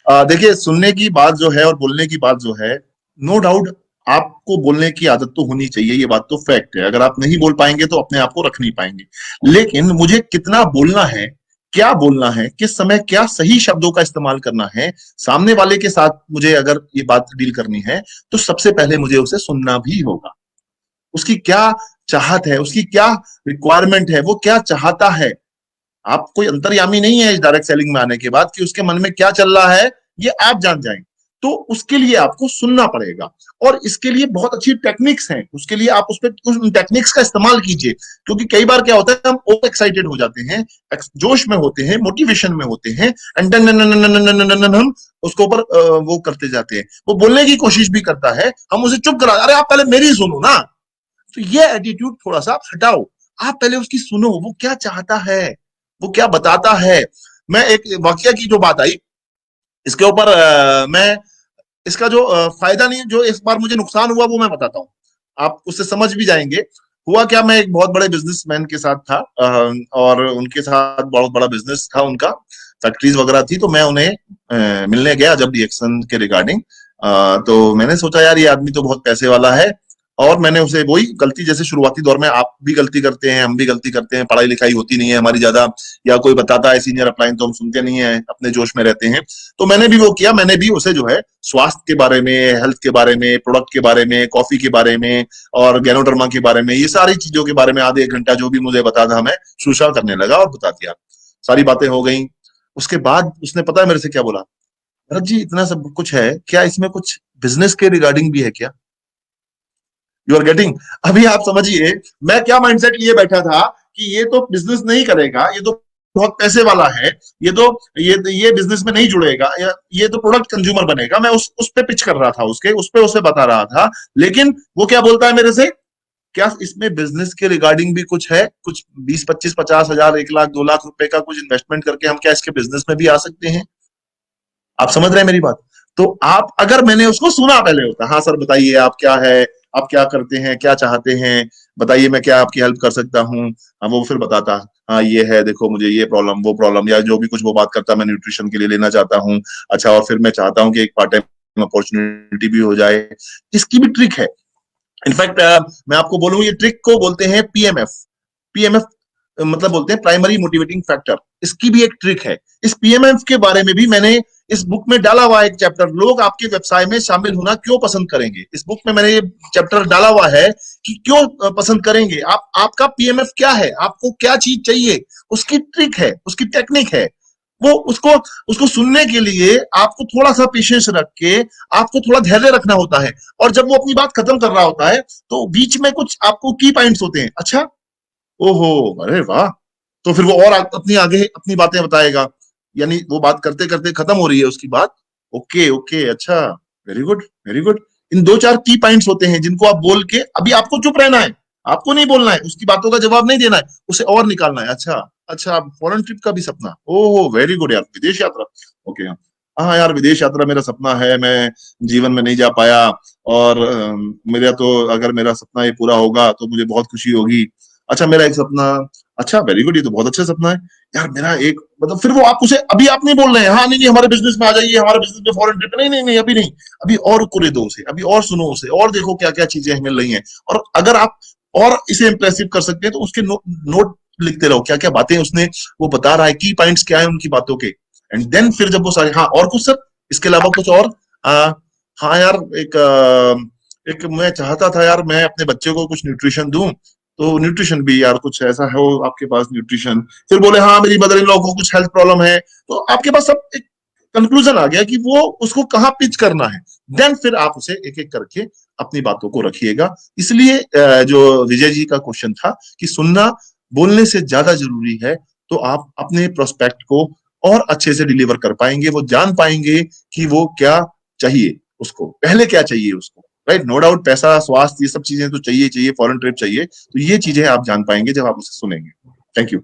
देखिए, सुनने की बात जो है और बोलने की बात जो है, नो डाउट आपको बोलने की आदत तो होनी चाहिए, ये बात तो फैक्ट है। अगर आप नहीं बोल पाएंगे तो अपने आप को रख नहीं पाएंगे। लेकिन मुझे कितना बोलना है, क्या बोलना है, किस समय क्या सही शब्दों का इस्तेमाल करना है, सामने वाले के साथ मुझे अगर ये बात डील करनी है, तो सबसे पहले मुझे उसे सुनना भी होगा। उसकी क्या चाहत है, उसकी क्या रिक्वायरमेंट है, वो क्या चाहता है। आप कोई अंतर्यामी नहीं है इस डायरेक्ट सेलिंग में आने के बाद कि उसके मन में क्या चल रहा है ये आप जान जाएंगे। तो उसके लिए आपको सुनना पड़ेगा, और इसके लिए बहुत अच्छी टेक्निक्स हैं। उसके लिए आप उन टेक्निक्स का इस्तेमाल कीजिए, क्योंकि कई बार क्या होता है, हम ओवर एक्साइटेड हो जाते हैं, जोश में होते हैं, मोटिवेशन में होते हैं, एंड हम उसके ऊपर वो करते जाते हैं। वो बोलने की कोशिश भी करता है, हम उसे चुप करा, अरे आप पहले मेरी सुनो ना। तो ये एटीट्यूड थोड़ा सा हटाओ, आप पहले उसकी सुनो, वो क्या चाहता है, वो क्या बताता है। मैं एक वाकया की जो बात आई, इसके ऊपर मैं इसका जो फायदा नहीं, जो इस बार मुझे नुकसान हुआ वो मैं बताता हूँ, आप उससे समझ भी जाएंगे। हुआ क्या, मैं एक बहुत बड़े बिजनेसमैन के साथ था, और उनके साथ बहुत बड़ा बिजनेस था उनका, फैक्ट्रीज वगैरह थी। तो मैं उन्हें मिलने गया जब रिएक्शन के रिगार्डिंग। तो मैंने सोचा यार ये आदमी तो बहुत पैसे वाला है, और मैंने उसे वही गलती, जैसे शुरुआती दौर में आप भी गलती करते हैं, हम भी गलती करते हैं, पढ़ाई लिखाई होती नहीं है हमारी ज्यादा, या कोई बताता है सीनियर अपलाइन तो हम सुनते नहीं है, अपने जोश में रहते हैं। तो मैंने भी वो किया, मैंने भी उसे जो है स्वास्थ्य के बारे में, हेल्थ के बारे में, प्रोडक्ट के बारे में, कॉफी के बारे में और गैनोडर्मा के बारे में, ये सारी चीजों के बारे में आधे एक घंटा जो भी मुझे बता था मैं शुश्रूषा करने लगा और बता दिया। सारी बातें हो गई। उसके बाद उसने पता है मेरे से क्या बोला, भरत जी इतना सब कुछ है, क्या इसमें कुछ बिजनेस के रिगार्डिंग भी है क्या? You are getting? अभी आप समझिए मैं क्या माइंडसेट लिए बैठा था कि ये तो बिजनेस नहीं करेगा, ये तो बहुत पैसे वाला है, ये तो ये बिजनेस में नहीं जुड़ेगा, ये तो प्रोडक्ट कंज्यूमर बनेगा। मैं उस पे पिच कर रहा था, उसके उस पे उसे बता रहा था। लेकिन वो क्या बोलता है मेरे से, क्या इसमें बिजनेस के रिगार्डिंग भी कुछ है, कुछ 20, 25, 50 हजार, 1 लाख, 2 लाख रुपए का कुछ इन्वेस्टमेंट करके हम क्या इसके बिजनेस में भी आ सकते हैं? आप समझ रहे हैं मेरी बात? तो आप, अगर मैंने उसको सुना पहले होता, हाँ सर बताइए आप क्या है, आप क्या करते हैं, क्या चाहते हैं, बताइए मैं क्या आपकी हेल्प कर सकता हूँ। हाँ, वो फिर बताता, हाँ ये है, देखो मुझे ये प्रॉब्लम, वो प्रॉब्लम, या जो भी कुछ वो बात करता, मैं न्यूट्रिशन के लिए लेना चाहता हूँ। अच्छा, और फिर मैं चाहता हूँ कि एक पार्ट टाइम अपॉर्चुनिटी भी हो जाए। इसकी भी ट्रिक है। इनफैक्ट मैं आपको बोलूं, ये ट्रिक को बोलते हैं पीएमएफ। पीएमएफ मतलब बोलते हैं प्राइमरी मोटिवेटिंग फैक्टर। इसकी भी एक ट्रिक है। इस पीएमएफ के बारे में भी मैंने इस बुक में डाला हुआ एक चैप्टर, लोग आपके व्यवसाय में शामिल होना क्यों पसंद करेंगे। इस बुक में मैंने ये चैप्टर डाला हुआ है कि क्यों पसंद करेंगे आप, आपका पीएमएफ क्या है, आपको क्या चीज चाहिए, उसकी ट्रिक है, उसकी टेक्निक है। वो उसको उसको सुनने के लिए आपको थोड़ा सा पेशेंस रख के, आपको थोड़ा धैर्य रखना होता है। और जब वो अपनी बात खत्म कर रहा होता है तो बीच में कुछ आपको की पॉइंट्स होते हैं। अच्छा, ओहो, अरे वाह, तो फिर वो और अपनी आगे अपनी बातें बताएगा। यानी वो बात करते करते खत्म हो रही है उसकी बात, ओके ओके, अच्छा, वेरी गुड वेरी गुड। इन 2 4 की पॉइंट्स होते हैं जिनको आप बोल के, अभी आपको चुप रहना है, आपको नहीं बोलना है, उसकी बातों का जवाब नहीं देना है, उसे और निकालना है। अच्छा अच्छा, फॉरेन ट्रिप का भी सपना, ओहो वेरी गुड यार, विदेश यात्रा, ओके हाँ, हाँ यार विदेश यात्रा मेरा सपना है, मैं जीवन में नहीं जा पाया, और मेरा तो, अगर मेरा सपना ये पूरा होगा तो मुझे बहुत खुशी होगी। अच्छा, मेरा एक सपना, अच्छा वेरी गुड, ये तो बहुत अच्छा सपना है। यार मेरा एक मतलब, फिर वो आप उसे अभी आप नहीं बोल रहे हैं, हाँ नहीं नहीं हमारे बिजनेस में आ जाइए, हमारे बिजनेस में फॉरेन ट्रिप, नहीं नहीं नहीं अभी नहीं, अभी और कुरे दो उसे, अभी और सुनो उसे, और देखो क्या क्या चीजें मिल रही हैं। और अगर आप और इसे इंप्रेसिव कर सकते हैं तो उसके नोट लिखते रहो, क्या क्या बातें उसने वो बता रहा है, की पॉइंट्स क्या है उनकी बातों के। एंड देन फिर जब वो सारे, हाँ और कुछ सर इसके अलावा कुछ और, हाँ यार एक मैं चाहता था यार मैं अपने बच्चे को कुछ न्यूट्रिशन दूं, तो न्यूट्रिशन भी यार कुछ ऐसा है हो आपके पास न्यूट्रिशन। फिर बोले हाँ मेरी मदर इन लॉ को कुछ हेल्थ प्रॉब्लम है, तो आपके पास सब एक कंक्लूजन आ गया कि वो उसको कहाँ पिच करना है। देन फिर आप उसे एक एक करके अपनी बातों को रखिएगा। इसलिए जो विजय जी का क्वेश्चन था कि सुनना बोलने से ज्यादा जरूरी है, तो आप अपने प्रोस्पेक्ट को और अच्छे से डिलीवर कर पाएंगे, वो जान पाएंगे कि वो क्या चाहिए, उसको पहले क्या चाहिए उसको, राइट। नो डाउट पैसा स्वास्थ्य ये सब चीजें तो चाहिए चाहिए, फॉरेन ट्रिप चाहिए, तो ये चीजें आप जान पाएंगे जब आप उसे सुनेंगे। Thank you.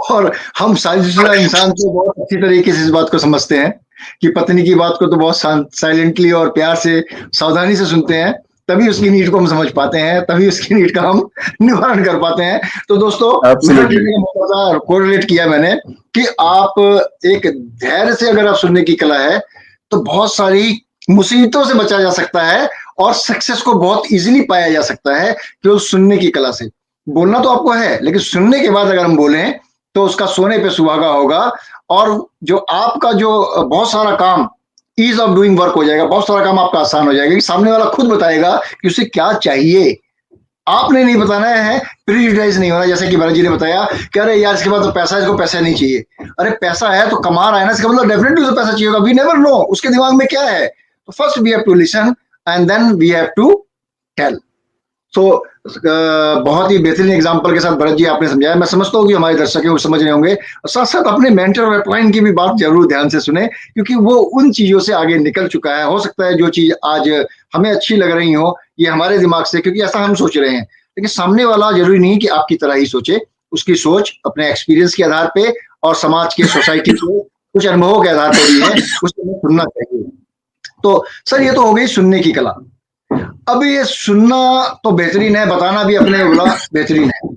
और हम शादीशुदा इंसान तो बहुत अच्छी तरीके से इस बात को समझते हैं कि पत्नी की बात को तो बहुत साइलेंटली और प्यार से सावधानी से सुनते हैं, तभी उसकी नीड को हम समझ पाते हैं, तभी उसकी नीड का हम निवारण कर पाते हैं। तो दोस्तों मेरा कहने का मतलब था, कोरिलेट किया मैंने कि आप एक धैर्य से अगर आप सुनने की कला है तो बहुत सारी मुसीबतों से बचा जा सकता है और सक्सेस को बहुत इजीली पाया जा सकता है केवल सुनने की कला से। बोलना तो आपको है, लेकिन सुनने के बाद अगर हम बोलें तो उसका सोने पे सुहागा होगा, और जो आपका जो बहुत सारा काम ईज ऑफ डूइंग वर्क हो जाएगा, बहुत सारा काम आपका आसान हो जाएगा कि सामने वाला खुद बताएगा कि उसे क्या चाहिए। आपने नहीं बताना है, प्रीजुडाइज नहीं होना, जैसे कि भरत जी ने बताया कि अरे यार इसके बाद तो पैसा, इसको पैसा नहीं चाहिए। अरे पैसा है तो कमा रहा है ना, इसका मतलब डेफिनेटली उसे पैसा चाहिए होगा। वी नेवर नो उसके दिमाग में क्या है। तो first we have to listen and then we have to tell. तो बहुत ही बेहतरीन एग्जाम्पल के साथ भरत जी आपने समझाया। मैं समझता हूँ कि हमारे दर्शक हैं वो समझ रहे होंगे। साथ साथ अपने मेंटर और अपलाइन की भी बात जरूर ध्यान से सुने, क्योंकि वो उन चीजों से आगे निकल चुका है। हो सकता है जो चीज आज हमें अच्छी लग रही हो ये हमारे दिमाग से, क्योंकि ऐसा हम सोच रहे हैं, लेकिन सामने वाला जरूरी नहीं कि आपकी तरह ही सोचे। उसकी सोच अपने एक्सपीरियंस के आधार पे और समाज के, सोसाइटी के कुछ अनुभवों के आधार पर भी है, उसको सुनना चाहिए। तो सर ये तो हो गई सुनने की कला। अब ये सुनना तो बेहतरीन है, बताना भी अपने बोला बेहतरीन है।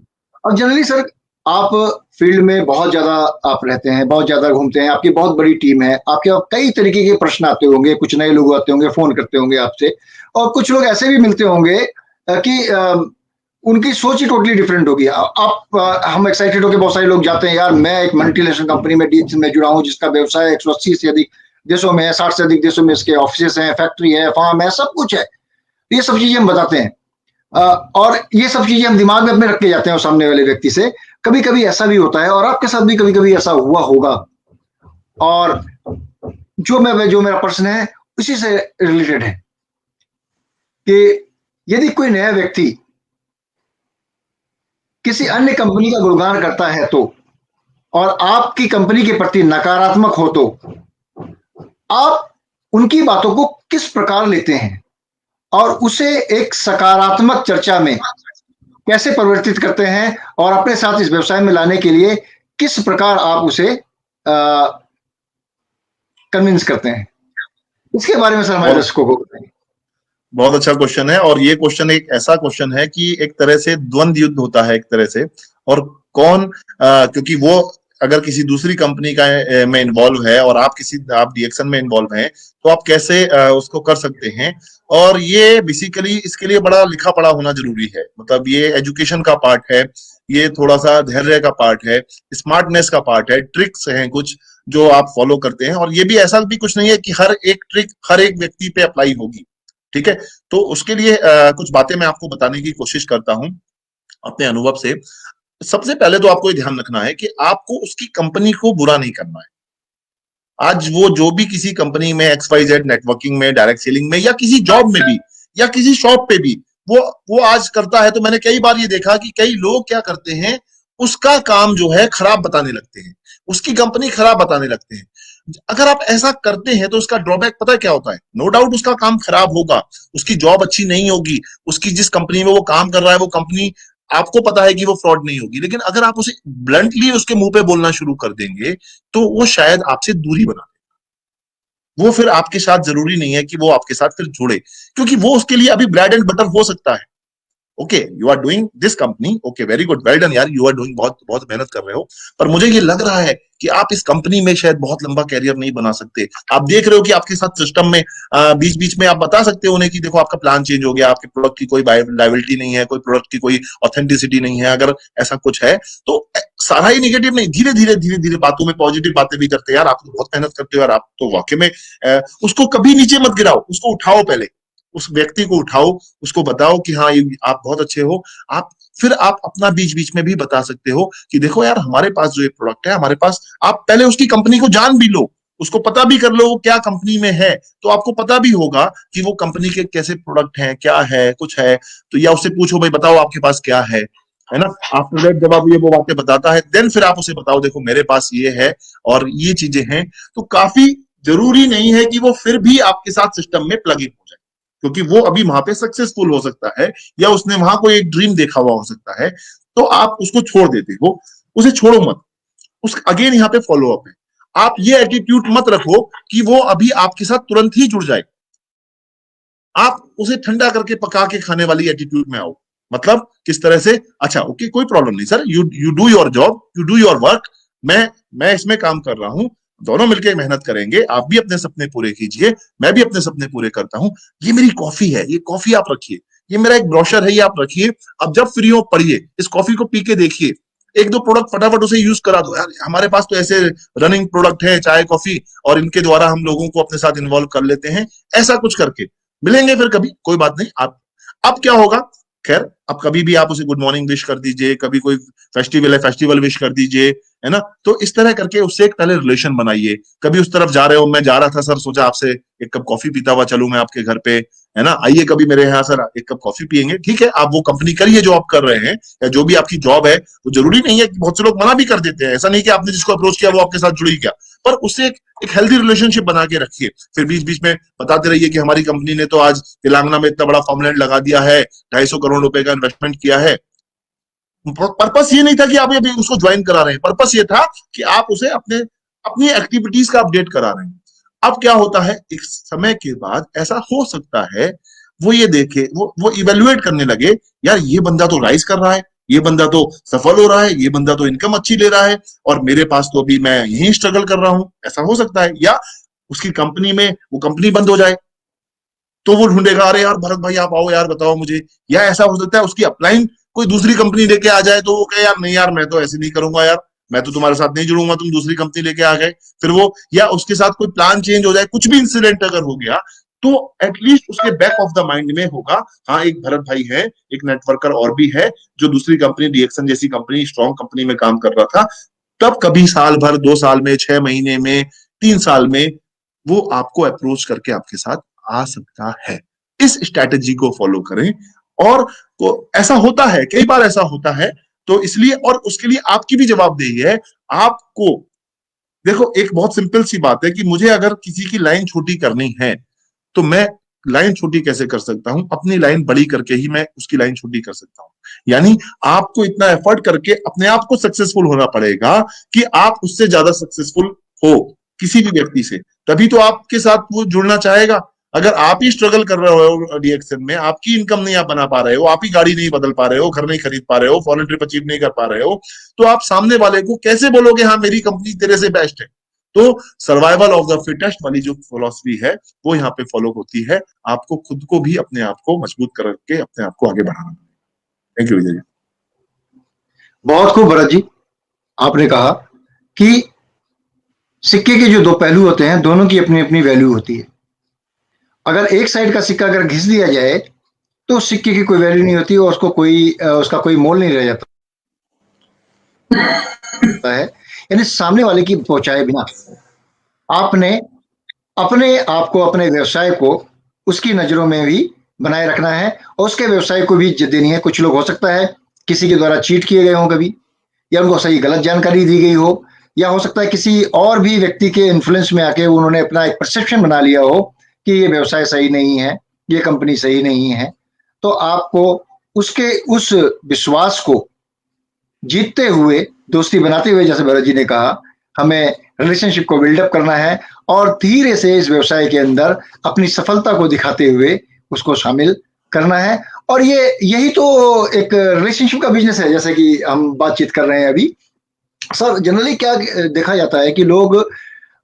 और जनरली सर आप फील्ड में बहुत ज्यादा आप रहते हैं, बहुत ज्यादा घूमते हैं, आपकी बहुत बड़ी टीम है, आपके कई तरीके के प्रश्न आते होंगे, कुछ नए लोग आते होंगे, फोन करते होंगे आपसे, और कुछ लोग ऐसे भी मिलते होंगे कि उनकी सोच ही टोटली डिफरेंट होगी। आप हम एक्साइटेड होकर बहुत सारे लोग जाते हैं, यार मैं एक मल्टीनेशनल कंपनी में डीएक्सन में जुड़ा हूँ जिसका व्यवसाय 180 से अधिक देशों में है, 60 से अधिक देशों में इसके ऑफिस हैं, फैक्ट्री है, फार्म है, सब कुछ है। ये सब चीजें हम बताते हैं और ये सब चीजें हम दिमाग में अपने रख के जाते हैं सामने वाले व्यक्ति से। कभी कभी ऐसा भी होता है और आपके साथ भी कभी कभी ऐसा हुआ होगा। और जो मेरा प्रश्न है उसी से रिलेटेड है कि यदि कोई नया व्यक्ति किसी अन्य कंपनी का गुणगान करता है तो, और आपकी कंपनी के प्रति नकारात्मक हो, तो आप उनकी बातों को किस प्रकार लेते हैं और उसे एक सकारात्मक चर्चा में कैसे परिवर्तित करते हैं, और अपने साथ इस व्यवसाय में लाने के लिए किस प्रकार आप उसे कन्विंस करते हैं? इसके बारे में सर हमारे दर्शकों को बताएं। बहुत अच्छा क्वेश्चन है, और ये क्वेश्चन एक ऐसा क्वेश्चन है कि एक तरह से द्वंद्व युद्ध होता है एक तरह से। और कौन क्योंकि वो अगर किसी दूसरी कंपनी का में इन्वॉल्व है और आप डीएक्सन में इन्वॉल्व हैं, तो आप कैसे उसको कर सकते हैं। और ये बेसिकली इसके लिए बड़ा लिखा पढ़ा होना जरूरी है, मतलब ये एजुकेशन का पार्ट है, ये थोड़ा सा धैर्य का पार्ट है, स्मार्टनेस का पार्ट है, ट्रिक्स हैं कुछ जो आप फॉलो करते हैं। और ये भी ऐसा भी कुछ नहीं है कि हर एक ट्रिक हर एक व्यक्ति पे अप्लाई होगी, ठीक है। तो उसके लिए कुछ बातें मैं आपको बताने की कोशिश करता हूं अपने अनुभव से। सबसे पहले तो आपको ये ध्यान रखना है कि आपको उसकी कंपनी को बुरा नहीं करना है। आज वो जो भी किसी कंपनी में XYZ नेटवर्किंग में, डायरेक्ट सेलिंग में, या किसी जॉब में भी, या किसी शॉप पे भी वो आज करता है, तो मैंने कई बार ये देखा कि कई लोग क्या करते हैं, उसका काम जो है खराब बताने लगते हैं, उसकी कंपनी खराब बताने लगते हैं। अगर आप ऐसा करते हैं तो उसका ड्रॉबैक पता है क्या होता है? नो डाउट उसका काम खराब होगा, उसकी जॉब अच्छी नहीं होगी, उसकी जिस कंपनी में वो काम कर रहा है वो कंपनी आपको पता है कि वो फ्रॉड नहीं होगी, लेकिन अगर आप उसे ब्लंटली उसके मुंह पे बोलना शुरू कर देंगे तो वो शायद आपसे दूरी बना देगा। वो फिर आपके साथ जरूरी नहीं है कि वो आपके साथ फिर जुड़े, क्योंकि वो उसके लिए अभी ब्रेड एंड बटर हो सकता है, okay you are doing this company, okay very good, well done यार, यू आर डूइंग, बहुत बहुत मेहनत कर रहे हो, पर मुझे ये लग रहा है कि आप इस कंपनी में शायद बहुत लंबा कैरियर नहीं बना सकते। आप देख रहे हो कि आपके साथ सिस्टम में बीच बीच में आप बता सकते हो उन्हें कि देखो आपका प्लान चेंज हो गया, आपके प्रोडक्ट की कोई लाइबिलिटी नहीं है, कोई प्रोडक्ट की कोई ऑथेंटिसिटी नहीं है, अगर ऐसा कुछ है तो सारा ही निगेटिव नहीं, धीरे धीरे धीरे धीरे बातों में पॉजिटिव बातें भी करते हैं यार, आप तो बहुत मेहनत करते हो यार, आप तो वाकई में उसको कभी नीचे मत गिराओ, उसको उठाओ, पहले उस व्यक्ति को उठाओ, उसको बताओ कि हाँ ये आप बहुत अच्छे हो। आप फिर आप अपना बीच बीच में भी बता सकते हो कि देखो यार हमारे पास जो ये प्रोडक्ट है, हमारे पास, आप पहले उसकी कंपनी को जान भी लो, उसको पता भी कर लो वो क्या कंपनी में है, तो आपको पता भी होगा कि वो कंपनी के कैसे प्रोडक्ट हैं, क्या है, कुछ है तो, या उससे पूछो भाई बताओ आपके पास क्या है ना। आफ्टर दैट जब आप ये वो बातें बताता है, देन फिर आप उसे बताओ देखो मेरे पास ये है और ये चीजें हैं, तो काफी जरूरी नहीं है कि वो फिर भी आपके साथ सिस्टम में प्लग इन हो जाए, क्योंकि वो अभी वहां पे सक्सेसफुल हो सकता है या उसने वहां कोई एक ड्रीम देखा हुआ हो सकता है, तो आप उसको छोड़ देते हो, उसे छोड़ो मत। उस अगेन यहाँ पे फॉलो अप है, आप ये एटीट्यूड मत रखो कि वो अभी आपके साथ तुरंत ही जुड़ जाए, आप उसे ठंडा करके पका के खाने वाली एटीट्यूड में आओ। मतलब किस तरह से, अच्छा ओके कोई प्रॉब्लम नहीं sir, you do your job, you do your work, मैं इसमें काम कर रहा हूं, दोनों मिलकर मेहनत करेंगे, आप भी अपने सपने पूरे कीजिए, मैं भी अपने सपने पूरे करता हूं, ये मेरी कॉफी है, ये कॉफी आप रखिए, ये मेरा एक ब्रोशर है, ये आप रखिए, अब जब फ्री हो पढ़िए, इस कॉफी को पी के देखिए, एक दो प्रोडक्ट फटाफट उसे यूज करा दो यार, हमारे पास तो ऐसे रनिंग प्रोडक्ट है चाय कॉफी, और इनके द्वारा हम लोगों को अपने साथ इन्वॉल्व कर लेते हैं, ऐसा कुछ करके मिलेंगे फिर कभी, कोई बात नहीं। आप अब क्या होगा, खैर अब कभी भी आप उसे गुड मॉर्निंग विश कर दीजिए, कभी कोई फेस्टिवल है फेस्टिवल विश कर दीजिए, है ना, तो इस तरह करके उससे एक पहले रिलेशन बनाइए। कभी उस तरफ जा रहे हो, मैं जा रहा था सर, सोचा आपसे एक कप कॉफी पीता हुआ चलूं मैं आपके घर पे, है ना, आइए कभी मेरे यहाँ सर एक कप कॉफी पियेंगे, ठीक है, आप वो कंपनी करिए जो आप कर रहे हैं या जो भी आपकी जॉब है, वो जरूरी नहीं है कि बहुत से लोग मना भी कर देते हैं, ऐसा नहीं कि आपने जिसको अप्रोच किया वो आपके साथ जुड़ी गया, पर उससे एक हेल्दी रिलेशनशिप बना के रखिए। फिर बीच बीच में बताते रहिए कि हमारी कंपनी ने तो आज तेलंगाना में इतना बड़ा फार्मलैंड लगा दिया है, 250 करोड़ रुपए का इन्वेस्टमेंट किया है। पर्पस ये नहीं था कि आप अभी उसको ज्वाइन करा रहे हैं, पर्पस ये था कि आप उसे अपने अपनी एक्टिविटीज का अपडेट करा रहे हैं। अब क्या होता है, एक समय के बाद ऐसा हो सकता है वो ये देखे, वो इवेल्युएट करने लगे, यार ये बंदा तो राइज कर रहा है, ये बंदा तो सफल हो रहा है, ये बंदा तो इनकम अच्छी ले रहा है, और मेरे पास तो अभी मैं यही स्ट्रगल कर रहा हूं, ऐसा हो सकता है। या उसकी कंपनी में वो कंपनी बंद हो जाए तो वो ढूंढेगा, अरे यार भरत भाई आप आओ यार बताओ मुझे, या ऐसा हो सकता है उसकी अपलाइन कोई दूसरी कंपनी लेके आ जाए, तो वो कहे यार नहीं यार मैं तो ऐसे नहीं करूंगा यार, मैं तो तुम्हारे साथ नहीं जुड़ूंगा, तुम दूसरी कंपनी लेके आ गए, फिर वो, या उसके साथ कोई प्लान चेंज हो जाए, कुछ भी इंसिडेंट अगर हो गया, तो एटलीस्ट उसके बैक ऑफ द माइंड में होगा, हाँ एक भरत भाई है, एक नेटवर्कर और भी है जो दूसरी कंपनी डीएक्सन जैसी कंपनी, स्ट्रॉन्ग कंपनी में काम कर रहा था, तब कभी साल भर, 2 साल में, 6 महीने में, 3 साल में वो आपको अप्रोच करके आपके साथ आ सकता है। इस स्ट्रैटेजी को फॉलो करें, और ऐसा होता है, कई बार ऐसा होता है, तो इसलिए, और उसके लिए आपकी भी जवाबदेही है। आपको देखो एक बहुत सिंपल सी बात है कि मुझे अगर किसी की लाइन छोटी करनी है तो मैं लाइन छोटी कैसे कर सकता हूं, अपनी लाइन बड़ी करके ही मैं उसकी लाइन छोटी कर सकता हूं। यानी आपको इतना एफर्ट करके अपने आप को सक्सेसफुल होना पड़ेगा कि आप उससे ज्यादा सक्सेसफुल हो किसी भी व्यक्ति से, तभी तो आपके साथ वो जुड़ना चाहेगा। अगर आप ही स्ट्रगल कर रहे हो डीएक्सन में, आपकी इनकम नहीं आप बना पा रहे हो, आप ही गाड़ी नहीं बदल पा रहे हो, घर नहीं खरीद पा रहे हो, फॉरेन ट्रिप अचीव नहीं कर पा रहे हो, तो आप सामने वाले को कैसे बोलोगे हाँ मेरी कंपनी तेरे से बेस्ट है। तो सर्वाइवल ऑफ द फिटेस्ट वाली जो फिलॉसफी है वो यहाँ पे फॉलो होती है। आपको खुद को भी अपने आप को मजबूत करके अपने आप को आगे बढ़ाना। थैंक यू विजय जी। बहुत खूब भरत जी, आपने कहा कि सिक्के के जो दो पहलू होते हैं, दोनों की अपनी अपनी वैल्यू होती है। अगर एक साइड का सिक्का अगर घिस दिया जाए तो सिक्के की कोई वैल्यू नहीं होती और उसको उसका कोई मोल नहीं रह जाता है। यानी सामने वाले की पहुंचाए बिना आपने अपने आप को, अपने व्यवसाय को उसकी नजरों में भी बनाए रखना है और उसके व्यवसाय को भी इज्जत देनी है। कुछ लोग हो सकता है किसी के द्वारा चीट किए गए हों कभी, या उनको सही गलत जानकारी दी गई हो, या हो सकता है किसी और भी व्यक्ति के इन्फ्लुएंस में आके उन्होंने अपना एक परसेप्शन बना लिया हो कि ये व्यवसाय सही नहीं है, ये कंपनी सही नहीं है। तो आपको उसके उस विश्वास को जीतते हुए, दोस्ती बनाते हुए, जैसे भरत जी ने कहा, हमें रिलेशनशिप को बिल्डअप करना है और धीरे से इस व्यवसाय के अंदर अपनी सफलता को दिखाते हुए उसको शामिल करना है। और ये यही तो एक रिलेशनशिप का बिजनेस है, जैसे कि हम बातचीत कर रहे हैं अभी। सर जनरली क्या देखा जाता है कि लोग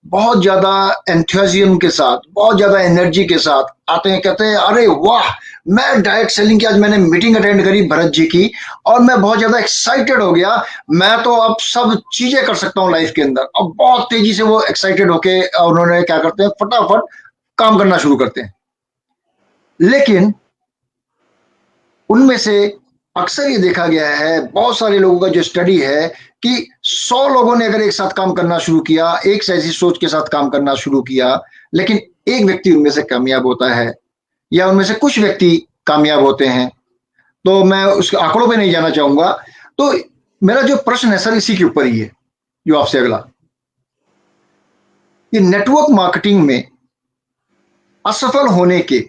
बहुत ज्यादा एंथुसियाज्म के साथ, बहुत ज्यादा एनर्जी के साथ आते हैं, कहते हैं अरे वाह, मैं डायरेक्ट सेलिंग की आज मैंने मीटिंग अटेंड करी भरत जी की, और मैं बहुत ज्यादा एक्साइटेड हो गया, मैं तो अब सब चीजें कर सकता हूँ लाइफ के अंदर। अब बहुत तेजी से वो एक्साइटेड होके उन्होंने क्या करते हैं, फटाफट काम करना शुरू करते हैं। लेकिन उनमें से अक्सर ये देखा गया है, बहुत सारे लोगों का जो स्टडी है, कि 100 लोगों ने अगर एक साथ काम करना शुरू किया, एक से ऐसी सोच के साथ काम करना शुरू किया, लेकिन एक व्यक्ति उनमें से कामयाब होता है, या उनमें से कुछ व्यक्ति कामयाब होते हैं। तो मैं उस आंकड़ों पे नहीं जाना चाहूंगा। तो मेरा जो प्रश्न है सर इसी के ऊपर ही है, जो आपसे अगला, कि नेटवर्क मार्केटिंग में असफल होने के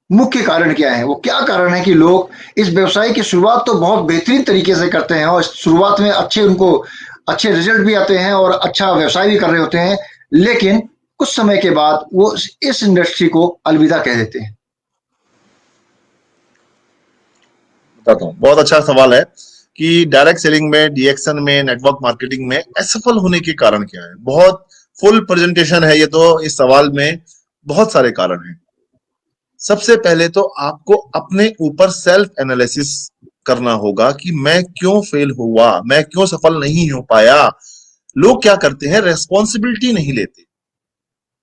मुख्य कारण क्या है? वो क्या कारण है कि लोग इस व्यवसाय की शुरुआत तो बहुत बेहतरीन तरीके से करते हैं, और शुरुआत में अच्छे रिजल्ट भी आते हैं और अच्छा व्यवसाय भी कर रहे होते हैं, लेकिन कुछ समय के बाद वो इस इंडस्ट्री को अलविदा कह देते हैं। बताता हूँ, बहुत अच्छा सवाल है कि डायरेक्ट सेलिंग में, डीएक्शन में, नेटवर्क मार्केटिंग में असफल होने के कारण क्या है। बहुत फुल प्रेजेंटेशन है ये तो, इस सवाल में बहुत सारे कारण हैं। सबसे पहले तो आपको अपने ऊपर सेल्फ एनालिसिस करना होगा कि मैं क्यों फेल हुआ, मैं क्यों सफल नहीं हो पाया। लोग क्या करते हैं, रेस्पॉन्सिबिलिटी नहीं लेते।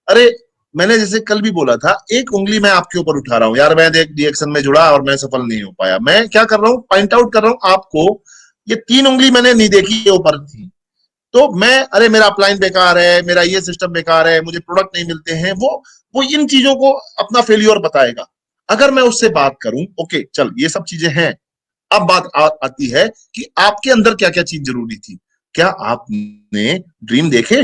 अरे मैंने जैसे कल भी बोला था, एक उंगली मैं आपके ऊपर उठा रहा हूं, यार मैं देख डीएक्शन में जुड़ा और मैं सफल नहीं हो पाया। मैं क्या कर रहा हूं, पॉइंट आउट कर रहा हूं आपको, ये 3 उंगली मैंने नहीं देखी, ये ऊपर थी। तो मैं, अरे मेरा अपलाइन बेकार है, मेरा ये सिस्टम बेकार है, मुझे प्रोडक्ट नहीं मिलते हैं, वो इन चीजों को अपना फेलियर बताएगा। अगर मैं उससे बात करूं, ओके चल ये सब चीजें हैं, अब बात आती है कि आपके अंदर क्या क्या चीज जरूरी थी। क्या आपने ड्रीम देखे?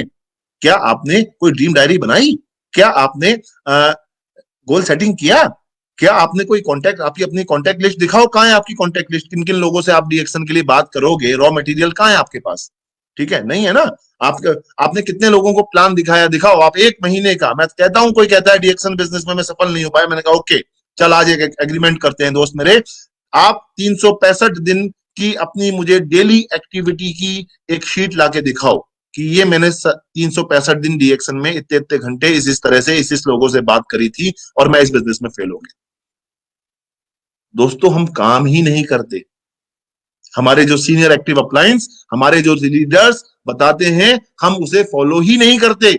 क्या आपने कोई ड्रीम डायरी बनाई? क्या आपने गोल सेटिंग किया? क्या आपने कोई कांटेक्ट, आपकी अपनी कांटेक्ट लिस्ट दिखाओ, कहाँ है आपकी कांटेक्ट लिस्ट, किन किन लोगों से आप डीएक्शन के लिए बात करोगे, रॉ मटेरियल कहाँ है आपके पास? ठीक है, नहीं है ना। आपने कितने लोगों को प्लान दिखाया, दिखाओ। आप 1 महीने का, मैं कहता हूं, कोई कहता है डीएक्शन बिजनेस में मैं सफल नहीं हो पाया, मैंने कहा ओके चल आज एक एग्रीमेंट करते हैं दोस्त मेरे, आप 365 दिन की अपनी मुझे डेली एक्टिविटी की एक शीट लाके दिखाओ कि ये मैंने 365 दिन डीएक्शन में इतने इतने घंटे इस तरह से इस लोगों से बात करी थी और मैं इस बिजनेस में फेल हो गया। दोस्तों हम काम ही नहीं करते। हमारे जो सीनियर एक्टिव अपलायंस, हमारे जो लीडर्स बताते हैं, हम उसे फॉलो ही नहीं करते,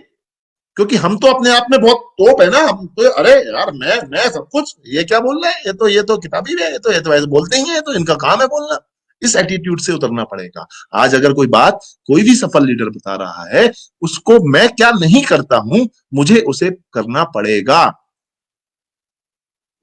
क्योंकि हम तो अपने आप में बहुत टॉप है ना। हम तो अरे यार मैं सब कुछ, ये क्या बोल रहे हैं, ये तो किताबी है, ये तो ऐसे बोलते ही है, तो इनका काम है बोलना। इस एटीट्यूड से उतरना पड़ेगा। आज अगर कोई बात कोई भी सफल लीडर बता रहा है, उसको मैं क्या नहीं करता हूं, मुझे उसे करना पड़ेगा।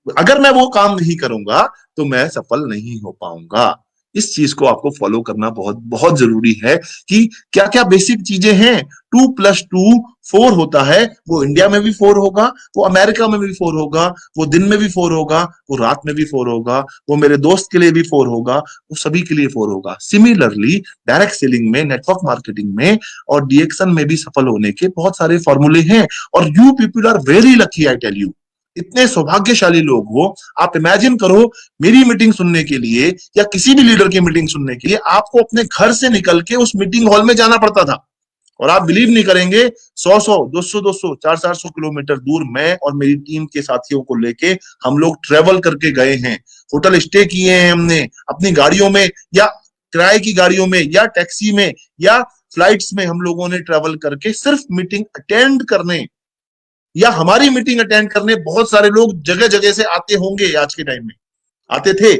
अगर मैं वो काम नहीं करूंगा तो मैं सफल नहीं हो पाऊंगा। इस चीज को आपको फॉलो करना बहुत बहुत जरूरी है कि क्या क्या बेसिक चीजें हैं। 2+2 4 होता है, वो इंडिया में भी 4 होगा, वो अमेरिका में भी 4 होगा, वो दिन में भी 4 होगा, वो रात में भी 4 होगा, वो मेरे दोस्त के लिए भी 4 होगा, वो सभी के लिए 4 होगा। सिमिलरली डायरेक्ट सेलिंग में, नेटवर्क मार्केटिंग में और डीएक्शन में भी सफल होने के बहुत सारे फॉर्मूले हैं। और you people are very lucky, I tell you. इतने सौभाग्यशाली लोग हो। आप इमेजिन करो, मेरी मीटिंग सुनने के लिए या किसी भी लीडर की मीटिंग सुनने के लिए आपको अपने घर से निकल के उस मीटिंग हॉल में जाना पड़ता था। और आप बिलीव नहीं करेंगे, 100 200 400 किलोमीटर दूर मैं और मेरी टीम के साथियों को लेके हम लोग ट्रेवल करके गए हैं। होटल स्टे किए हैं हमने अपनी गाड़ियों में, या किराए की गाड़ियों में, या टैक्सी में, या फ्लाइट्स में। हम लोगों ने ट्रेवल करके सिर्फ मीटिंग अटेंड करने या हमारी मीटिंग अटेंड करने बहुत सारे लोग जगह जगह से आते होंगे, आज के टाइम में आते थे।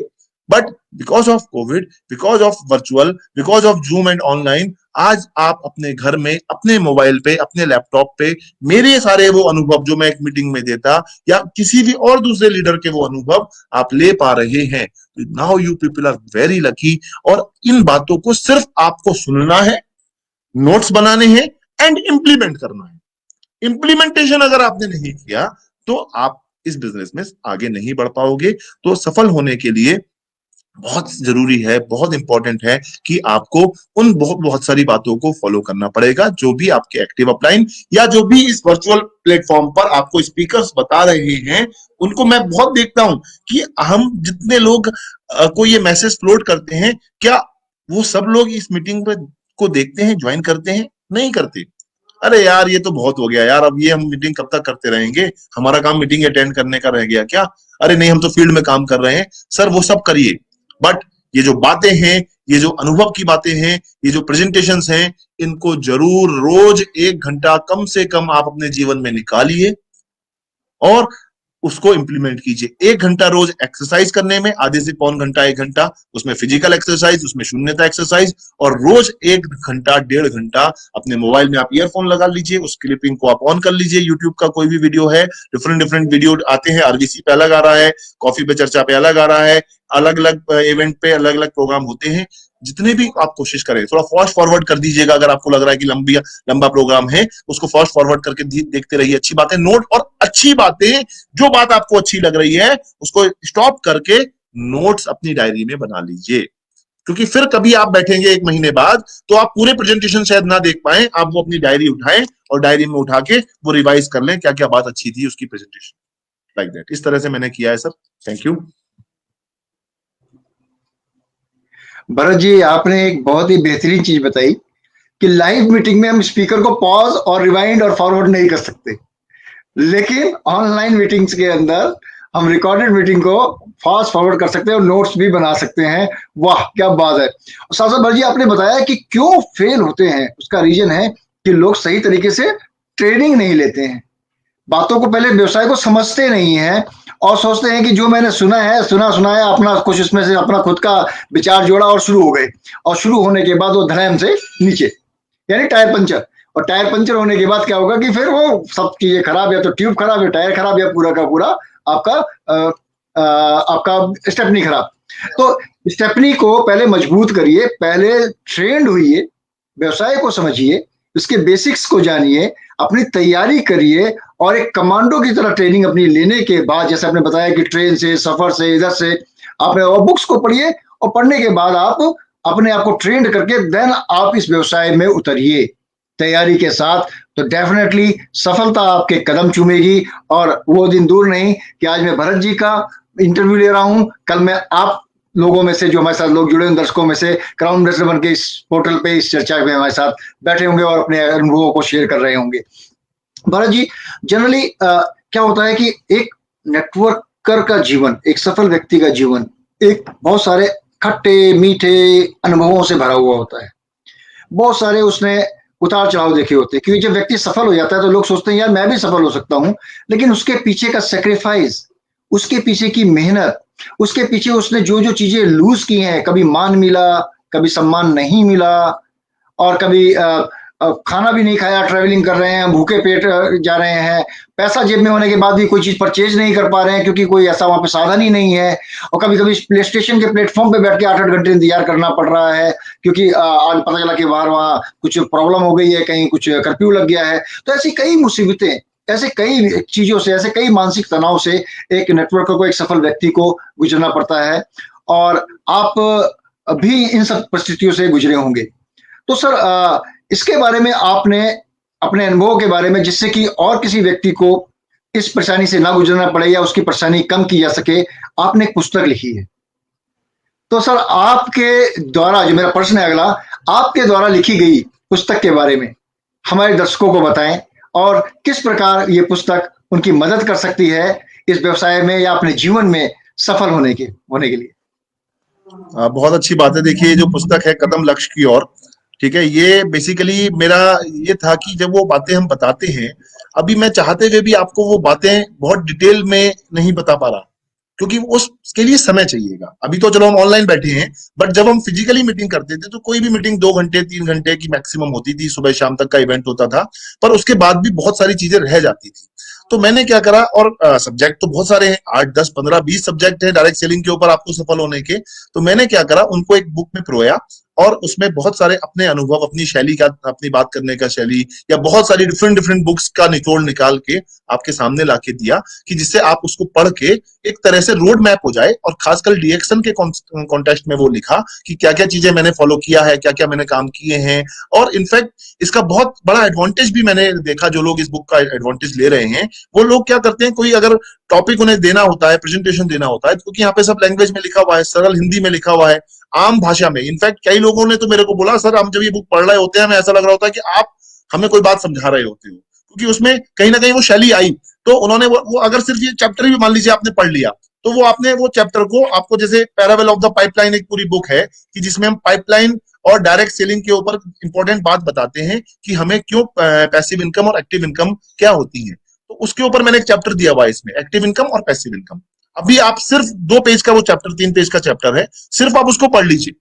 But because of Covid, because of virtual, because of zoom and online, आज आप अपने घर में, अपने मोबाइल पे, अपने लैपटॉप पे मेरे सारे वो अनुभव जो मैं एक मीटिंग में देता या किसी भी और दूसरे लीडर के वो अनुभव आप ले पा रहे हैं। Now you people are very lucky. और इन बातों को सिर्फ आपको सुनना है, नोट्स बनाने हैं एंड इंप्लीमेंट करना है। इंप्लीमेंटेशन अगर आपने नहीं किया तो आप इस बिजनेस में आगे नहीं बढ़ पाओगे। तो सफल होने के लिए बहुत जरूरी है, बहुत इंपॉर्टेंट है कि आपको उन बहुत सारी बातों को फॉलो करना पड़ेगा जो भी आपके एक्टिव अपलाइन या जो भी इस वर्चुअल प्लेटफॉर्म पर आपको स्पीकर्स बता रहे हैं। उनको मैं बहुत देखता हूं कि हम जितने लोग को ये मैसेज फ्लोट करते हैं, क्या वो सब लोग इस मीटिंग पे को देखते हैं, ज्वाइन करते हैं? नहीं करते। अरे यार ये तो बहुत हो गया यार, अब ये हम मीटिंग कब तक करते रहेंगे, हमारा काम मीटिंग अटेंड करने का रह गया क्या? अरे नहीं, हम तो फील्ड में काम कर रहे हैं। सर वो सब करिए, बट ये जो बातें हैं, ये जो अनुभव की बातें हैं, ये जो प्रेजेंटेशंस हैं, इनको जरूर रोज 1 घंटा कम से कम आप अपने जीवन में निकालिए और उसको इंप्लीमेंट कीजिए। 1 घंटा रोज एक्सरसाइज करने में, आधे से पौन घंटा 1 घंटा उसमें फिजिकल एक्सरसाइज, उसमें शून्यता एक्सरसाइज, और रोज 1 घंटा 1.5 घंटा अपने मोबाइल में आप ईयरफोन लगा लीजिए, उस क्लिपिंग को आप ऑन कर लीजिए। यूट्यूब का कोई भी वीडियो है, डिफरेंट डिफरेंट वीडियो आते हैं, आरबीसी पे अलग आ रहा है, कॉफी पे चर्चा पे अलग आ रहा है, अलग अलग इवेंट पे अलग अलग प्रोग्राम होते हैं। जितने भी आप कोशिश करें, थोड़ा फास्ट फॉरवर्ड कर दीजिएगा। अगर आपको लग रहा है कि लंबा प्रोग्राम है, उसको फास्ट फॉरवर्ड करके देखते रहिए। अच्छी बातें नोट, और अच्छी बातें, जो बात आपको अच्छी लग रही है उसको स्टॉप करके नोट्स अपनी डायरी में बना लीजिए। क्योंकि फिर कभी आप बैठेंगे 1 महीने बाद तो आप पूरे प्रेजेंटेशन शायद ना देख पाए, आप वो अपनी डायरी उठाएं और डायरी में उठा के वो रिवाइज कर लें, क्या क्या बात अच्छी थी उसकी प्रेजेंटेशन, लाइक दैट। इस तरह से मैंने किया है sir. Thank you. Bharat ji, आपने एक बहुत ही बेहतरीन चीज बताई कि लाइव मीटिंग में हम स्पीकर को पॉज और रिवाइंड और फॉरवर्ड नहीं कर सकते, लेकिन ऑनलाइन मीटिंग्स के अंदर हम रिकॉर्डेड मीटिंग को फास्ट फॉरवर्ड कर सकते हैं और नोट्स भी बना सकते हैं। वाह क्या बात है। साथ साथ भरत जी, आपने बताया कि क्यों फेल होते हैं, उसका रीजन है कि लोग सही तरीके से ट्रेनिंग नहीं लेते हैं, बातों को पहले व्यवसाय को समझते नहीं है और सोचते हैं कि जो मैंने सुना है अपना कुछ उसमें से अपना खुद का विचार जोड़ा और शुरू हो गए, और शुरू होने के बाद वो धड़ाम से नीचे, यानी टायर पंचर। और टायर पंचर होने के बाद क्या होगा कि फिर वो सब चीजें खराब, या तो ट्यूब खराब या टायर खराब या पूरा का पूरा आपका स्टेपनी खराब। तो स्टेपनी को पहले मजबूत करिए, पहले ट्रेंड हुई, व्यवसाय को समझिए, उसके बेसिक्स को जानिए, अपनी तैयारी करिए, और एक कमांडो की तरह ट्रेनिंग अपनी लेने के बाद, जैसे आपने बताया कि ट्रेन से, सफर से, इधर से, आपने और बुक्स को पढ़िए, और पढ़ने के बाद आप अपने आप को ट्रेंड करके देन आप इस व्यवसाय में उतरिए तैयारी के साथ। तो डेफिनेटली सफलता आपके कदम चूमेगी, और वो दिन दूर नहीं कि आज मैं भरत जी का इंटरव्यू ले रहा हूं, कल मैं आप लोगों में से, जो हमारे साथ लोग जुड़े हैं, दर्शकों में से क्राउन एम्बेसडर बन के इस पोर्टल पे, इस चर्चा में हमारे साथ बैठे होंगे और अपने अनुभवों को शेयर कर रहे होंगे। भरत जी, जनरली क्या होता है कि एक नेटवर्कर का जीवन, एक सफल व्यक्ति का जीवन, एक बहुत सारे खट्टे मीठे अनुभवों से भरा हुआ होता है। बहुत सारे उसने उतार चढ़ाव देखे होते हैं, क्योंकि जब व्यक्ति सफल हो जाता है तो लोग सोचते हैं यार मैं भी सफल हो सकता हूं, लेकिन उसके पीछे का सेक्रीफाइस, उसके पीछे की मेहनत, उसके पीछे उसने जो जो चीजें लूज की हैं, कभी मान मिला, कभी सम्मान नहीं मिला, और कभी खाना भी नहीं खाया, ट्रैवलिंग कर रहे हैं, भूखे पेट जा रहे हैं, पैसा जेब में होने के बाद भी कोई चीज परचेज नहीं कर पा रहे हैं क्योंकि कोई ऐसा वहां पे साधन ही नहीं है, और कभी कभी प्ले स्टेशन के प्लेटफॉर्म पे बैठ के 8-8 घंटे इंतजार करना पड़ रहा है क्योंकि आज पता चला कि बाहर वहां कुछ प्रॉब्लम हो गई है, कहीं कुछ कर्फ्यू लग गया है। तो ऐसी कई मुसीबतें, ऐसे कई चीजों से, ऐसे कई मानसिक तनाव से एक नेटवर्कर को, एक सफल व्यक्ति को गुजरना पड़ता है, और आप भी इन सब परिस्थितियों से गुजरे होंगे। तो सर, इसके बारे में आपने अपने अनुभव के बारे में, जिससे कि और किसी व्यक्ति को इस परेशानी से ना गुजरना पड़े या उसकी परेशानी कम की जा सके, आपने एक पुस्तक लिखी है। तो सर, आपके द्वारा, जो मेरा प्रश्न है अगला, आपके द्वारा लिखी गई पुस्तक के बारे में हमारे दर्शकों को बताएं, और किस प्रकार ये पुस्तक उनकी मदद कर सकती है इस व्यवसाय में या अपने जीवन में सफल होने के लिए। बहुत अच्छी बात है। देखिए, जो पुस्तक है कदम लक्ष्य की ओर, ठीक है, ये बेसिकली मेरा ये था कि जब वो बातें हम बताते हैं, अभी मैं चाहते हुए भी आपको वो बातें बहुत डिटेल में नहीं बता पा रहा, क्योंकि उसके लिए समय चाहिएगा। अभी तो चलो हम ऑनलाइन बैठे हैं, बट जब हम फिजिकली मीटिंग करते थे तो कोई भी मीटिंग 2 घंटे 3 घंटे की मैक्सिमम होती थी, सुबह शाम तक का इवेंट होता था, पर उसके बाद भी बहुत सारी चीजें रह जाती थी। तो मैंने क्या करा, और सब्जेक्ट तो बहुत सारे हैं, 8, 10, 15, 20 सब्जेक्ट है डायरेक्ट सेलिंग के ऊपर आपको सफल होने के। तो मैंने क्या करा, उनको एक बुक में पिरोया और उसमें बहुत सारे अपने अनुभव, अपनी शैली का, अपनी बात करने का शैली, या बहुत सारी डिफरेंट डिफरेंट बुक्स का निचोड़ निकाल के आपके सामने लाके दिया, कि जिससे आप उसको पढ़ के एक तरह से रोड मैप हो जाए। और खासकर डीएक्शन के कॉन्टेक्स्ट में वो लिखा कि क्या क्या चीजें मैंने फॉलो किया है, क्या क्या मैंने काम किए हैं। और इनफैक्ट इसका बहुत बड़ा एडवांटेज भी मैंने देखा, जो लोग इस बुक का एडवांटेज ले रहे हैं, वो लोग क्या करते हैं, कोई अगर टॉपिक उन्हें देना होता है, प्रेजेंटेशन देना होता है, क्योंकि यहाँ पे सब लैंग्वेज में लिखा हुआ है, सरल हिंदी में लिखा हुआ है, आम भाषा में। इनफैक्ट कई लोगों ने तो मेरे को बोला, सर हम जब ये बुक पढ़ रहे होते हैं, हमें ऐसा लग रहा होता है कि आप हमें कोई बात समझा रहे होते हो, क्योंकि उसमें कहीं ना कहीं वो शैली आई। तो उन्होंने वो अगर सिर्फ ये चैप्टर भी मान लीजिए आपने पढ़ लिया, तो वो आपने वो चैप्टर को, आपको जैसे पैरावेल ऑफ द पाइपलाइन एक पूरी बुक है, कि जिसमें हम पाइपलाइन और डायरेक्ट सेलिंग के ऊपर इंपॉर्टेंट बात बताते हैं कि हमें क्यों पैसिव इनकम और एक्टिव इनकम क्या होती है। तो उसके ऊपर मैंने एक चैप्टर दिया हुआ है इसमें, एक्टिव इनकम और पैसिव इनकम। अभी आप सिर्फ 2 पेज का वो चैप्टर, 3 पेज का चैप्टर है, सिर्फ आप उसको पढ़ लीजिए,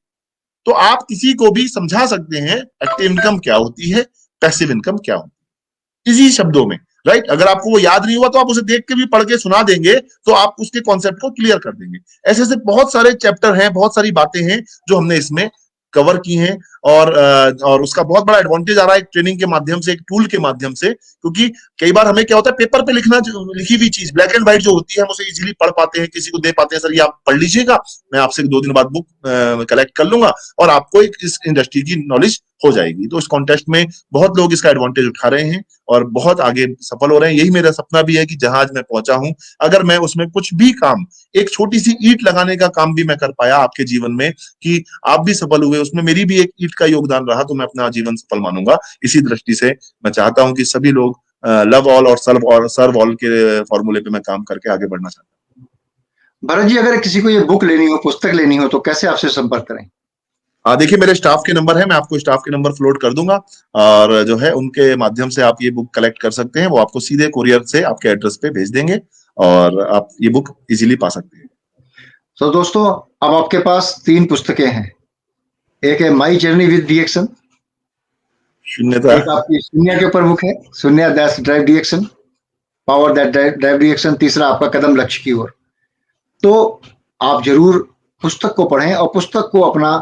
तो आप किसी को भी समझा सकते हैं एक्टिव इनकम क्या होती है, पैसिव इनकम क्या होती है, इसी शब्दों में। राइट, अगर आपको वो याद नहीं हुआ तो आप उसे देख के भी पढ़ के सुना देंगे, तो आप उसके कॉन्सेप्ट को क्लियर कर देंगे। ऐसे ऐसे बहुत सारे चैप्टर हैं, बहुत सारी बातें हैं जो हमने इसमें कवर की हैं। और उसका बहुत बड़ा एडवांटेज आ रहा है एक ट्रेनिंग के माध्यम से, एक टूल के माध्यम से, क्योंकि कई बार हमें क्या होता है, पेपर पे लिखना, लिखी हुई चीज ब्लैक एंड व्हाइट जो होती है, हम उसे इजीली पढ़ पाते हैं, किसी को दे पाते हैं, सर ये आप पढ़ लीजिएगा, मैं आपसे 2 दिन बाद बुक कलेक्ट कर लूंगा और आपको एक इस इंडस्ट्री की नॉलेज हो जाएगी। तो इस कॉन्टेस्ट में बहुत लोग इसका एडवांटेज उठा रहे हैं और बहुत आगे सफल हो रहे हैं। यही मेरा सपना भी है कि जहां आज मैं पहुंचा हूं, अगर मैं उसमें कुछ भी काम, एक छोटी सी ईंट लगाने का काम भी मैं कर पाया आपके जीवन में, कि आप भी सफल हुए, उसमें मेरी भी एक ईंट का योगदान रहा, तो मैं अपना जीवन सफल मानूंगा। इसी दृष्टि से मैं चाहता हूं कि सभी लोग लव ऑल और सर्व ऑल के फॉर्मूले पे मैं काम करके आगे बढ़ना चाहता हूं। भरत जी, अगर किसी को ये बुक लेनी हो, पुस्तक लेनी हो, तो कैसे आपसे संपर्क करें? देखिए मेरे स्टाफ के नंबर है, मैं आपको स्टाफ के नंबर फ्लोट कर दूंगा, और जो है उनके माध्यम से आप ये बुक कलेक्ट कर सकते हैं। वो आपको सीधे कुरियर से आपके एड्रेस पे भेज देंगे और आप ये बुक इजीली पा सकते हैं। तो दोस्तों, अब आपके पास 3 पुस्तकें हैं। एक है माई जर्नी विद डीएक्शन, शून्यता, एक आपकी शून्य के ऊपर बुक है, शून्य that's drive DXN, power that drive DXN, तीसरा आपका कदम लक्ष्य की ओर। तो आप जरूर पुस्तक को पढ़ें और पुस्तक को अपना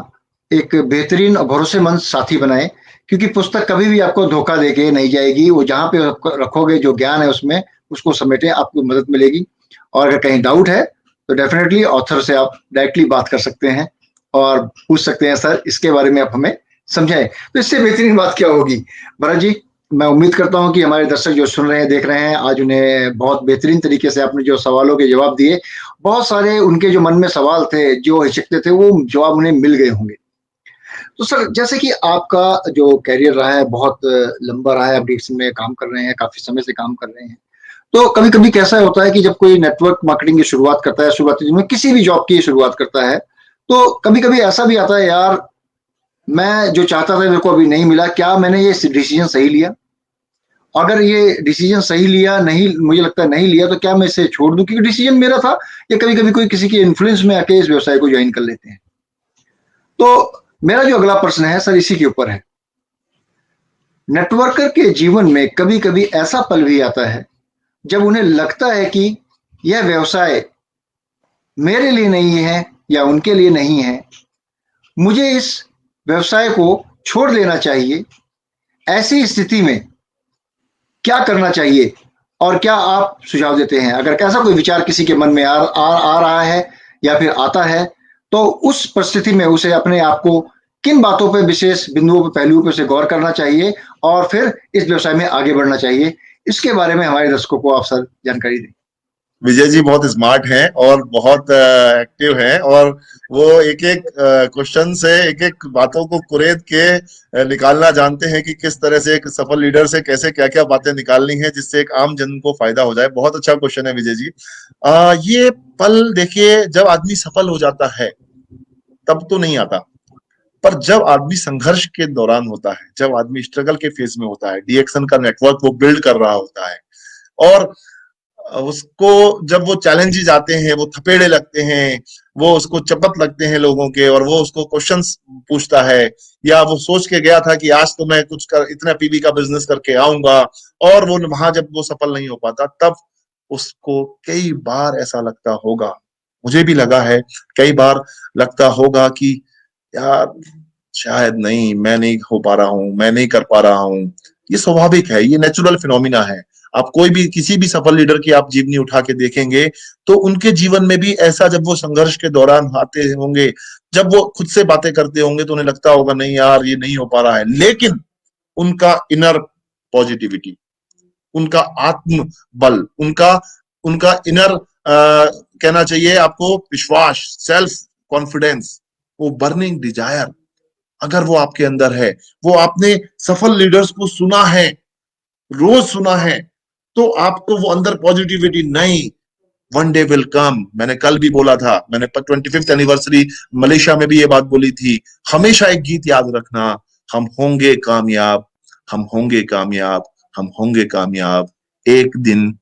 एक बेहतरीन और भरोसेमंद साथी बनाएं, क्योंकि पुस्तक कभी भी आपको धोखा देके नहीं जाएगी। वो जहां पे रखोगे, जो ज्ञान है उसमें, उसको समेटे, आपको मदद मिलेगी। और अगर कहीं डाउट है तो डेफिनेटली ऑथर से आप डायरेक्टली बात कर सकते हैं और पूछ सकते हैं, सर इसके बारे में आप हमें समझाएं। तो इससे बेहतरीन बात क्या होगी? भरत जी, मैं उम्मीद करता हूं कि हमारे दर्शक जो सुन रहे हैं, देख रहे हैं, आज उन्हें बहुत बेहतरीन तरीके से आपने जो सवालों के जवाब दिए, बहुत सारे उनके जो मन में सवाल थे, जो हिचकते थे, वो जवाब उन्हें मिल गए होंगे। तो सर, जैसे कि आपका जो कैरियर रहा है बहुत लंबा रहा है, आप डीएक्शन में काम कर रहे हैं, काफी समय से काम कर रहे हैं, तो कभी कभी कैसा होता है कि जब कोई नेटवर्क मार्केटिंग की शुरुआत करता है, शुरुआती में किसी भी जॉब की शुरुआत करता है, तो कभी कभी ऐसा भी आता है, यार मैं जो चाहता था मेरे को अभी नहीं मिला, क्या मैंने ये डिसीजन सही लिया? अगर ये डिसीजन सही लिया नहीं, मुझे लगता है नहीं लिया, तो क्या मैं इसे छोड़ दूं क्योंकि डिसीजन मेरा था? या कभी कभी कोई किसी के इन्फ्लुएंस में आके इस व्यवसाय को ज्वाइन कर लेते हैं। तो मेरा जो अगला प्रश्न है सर, इसी के ऊपर है। नेटवर्कर के जीवन में कभी कभी ऐसा पल भी आता है जब उन्हें लगता है कि यह व्यवसाय मेरे लिए नहीं है या उनके लिए नहीं है, मुझे इस व्यवसाय को छोड़ देना चाहिए। ऐसी स्थिति में क्या करना चाहिए और क्या आप सुझाव देते हैं? अगर कैसा कोई विचार किसी के मन में आ रहा है या फिर आता है, तो उस परिस्थिति में उसे अपने आप को किन बातों पे, विशेष बिंदुओं पे, पहलुओं पे से गौर करना चाहिए और फिर इस व्यवसाय में आगे बढ़ना चाहिए? इसके बारे में हमारे दर्शकों को आप सर जानकारी दें। विजय जी बहुत स्मार्ट हैं और बहुत एक्टिव हैं, और वो एक एक क्वेश्चन से, एक एक बातों को कुरेद के निकालना जानते हैं कि किस तरह से एक सफल लीडर से कैसे क्या क्या बातें निकालनी है जिससे एक आम जन को फायदा हो जाए। बहुत अच्छा क्वेश्चन है विजय जी। ये पल देखिए, जब आदमी सफल हो जाता है तब तो नहीं आता, पर जब आदमी संघर्ष के दौरान होता है, जब आदमी स्ट्रगल के फेज में होता है, डीएक्शन का नेटवर्क वो बिल्ड कर रहा होता है, और उसको जब वो चैलेंजेस आते हैं, वो थपेड़े लगते हैं, वो उसको चपत लगते हैं लोगों के और वो उसको क्वेश्चंस पूछता है, या वो सोच के गया था कि आज तो मैं कुछ कर इतना पीवी का बिजनेस करके आऊंगा, और वो वहां जब वो सफल नहीं हो पाता तब उसको कई बार ऐसा लगता होगा, मुझे भी लगा है कई बार लगता होगा कि यार शायद नहीं, मैं नहीं हो पा रहा हूं, मैं नहीं कर पा रहा हूं। ये स्वाभाविक है, ये नेचुरल फिनोमिना है। आप कोई भी किसी भी सफल लीडर की आप जीवनी उठा के देखेंगे तो उनके जीवन में भी ऐसा, जब वो संघर्ष के दौरान आते होंगे, जब वो खुद से बातें करते होंगे तो उन्हें लगता होगा नहीं यार ये नहीं हो पा रहा है, लेकिन उनका इनर पॉजिटिविटी, उनका आत्म बल, उनका उनका इनर कहना चाहिए आपको विश्वास, सेल्फ कॉन्फिडेंस, वो बर्निंग डिजायर अगर वो आपके अंदर है, वो आपने सफल लीडर्स को सुना है, रोज सुना है, तो आपको वो अंदर पॉजिटिविटी, नहीं, वन डे विल कम। मैंने कल भी बोला था, मैंने 25th एनिवर्सरी मलेशिया में भी ये बात बोली थी, हमेशा एक गीत याद रखना, हम होंगे कामयाब, हम होंगे कामयाब, हम होंगे कामयाब, एक दिन,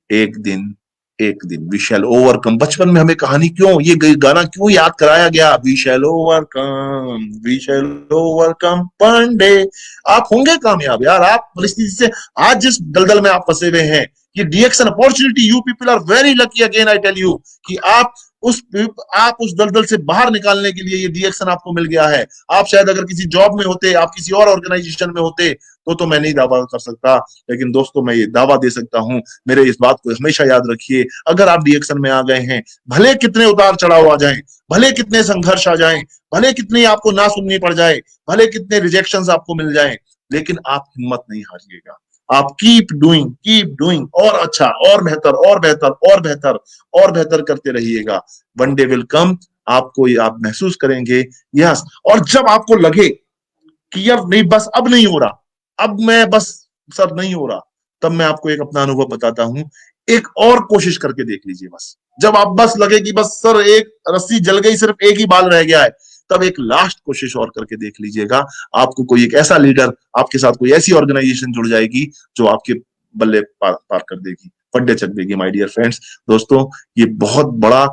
एक दिन, एक दिन, वी शैल ओवरकम। बचपन में हमें कहानी क्यों, ये गाना क्यों याद कराया गया, we shall overcome, we shall overcome one day. आप होंगे कामयाब यार। आप परिस्थिति से आज जिस दलदल में आप फंसे हुए हैं, ये DXN opportunity, you people are very lucky, again I tell you, कि आप उस दलदल से बाहर निकालने के लिए ये डीएक्शन आपको मिल गया है। आप शायद अगर किसी जॉब में होते, आप किसी और ऑर्गेनाइजेशन में होते, तो मैं नहीं दावा कर सकता, लेकिन दोस्तों मैं ये दावा दे सकता हूं, मेरे इस बात को हमेशा याद रखिए, अगर आप डीएक्शन में आ गए हैं, भले कितने उतार चढ़ाव आ जाएं, भले कितने संघर्ष आ जाएं, भले कितनी आपको ना सुननी पड़ जाए, भले कितने रिजेक्शंस आपको मिल जाएं, लेकिन आप हिम्मत नहीं हारिएगा। आप कीप डूइंग, और अच्छा, और बेहतर, और बेहतर, और बेहतर, और बेहतर करते रहिएगा। वन डे विल कम, आप महसूस करेंगे, यस। और जब आपको लगे कि यार नहीं, बस अब नहीं हो रहा, अब मैं बस सर नहीं हो रहा, तब मैं आपको एक अपना अनुभव बताता हूं, एक और कोशिश करके देख लीजिए। बस जब आप बस लगे कि बस सर एक रस्सी जल गई, सिर्फ एक ही बाल रह गया है, तब एक लास्ट कोशिश और करके देख लीजिएगा। आपको कोई एक ऐसा लीडर, आपके साथ कोई ऐसी ऑर्गेनाइजेशन जुड़ जाएगी जो आपके बल्ले पार कर देगी, फड्डे चक देगी। माय डियर फ्रेंड्स, दोस्तों, ये बहुत बड़ा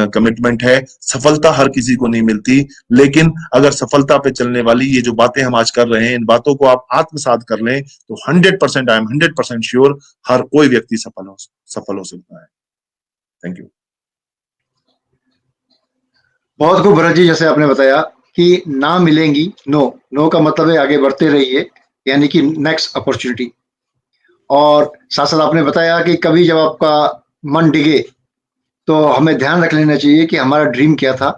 कमिटमेंट है। सफलता हर किसी को नहीं मिलती, लेकिन अगर सफलता पे चलने वाली ये जो बातें हम आज कर रहे हैं, इन बातों को आप आत्मसात कर लें तो 100%, आई एम 100% श्योर, हर कोई व्यक्ति सफल हो सकता है। Thank you. बहुत खूब भरत जी, जैसे आपने बताया कि ना मिलेंगी, नो का मतलब है आगे बढ़ते रहिए, यानी कि नेक्स्ट अपॉर्चुनिटी। और साथ साथ आपने बताया कि कभी जब आपका मन डिगे तो हमें ध्यान रख लेना चाहिए कि हमारा ड्रीम क्या था,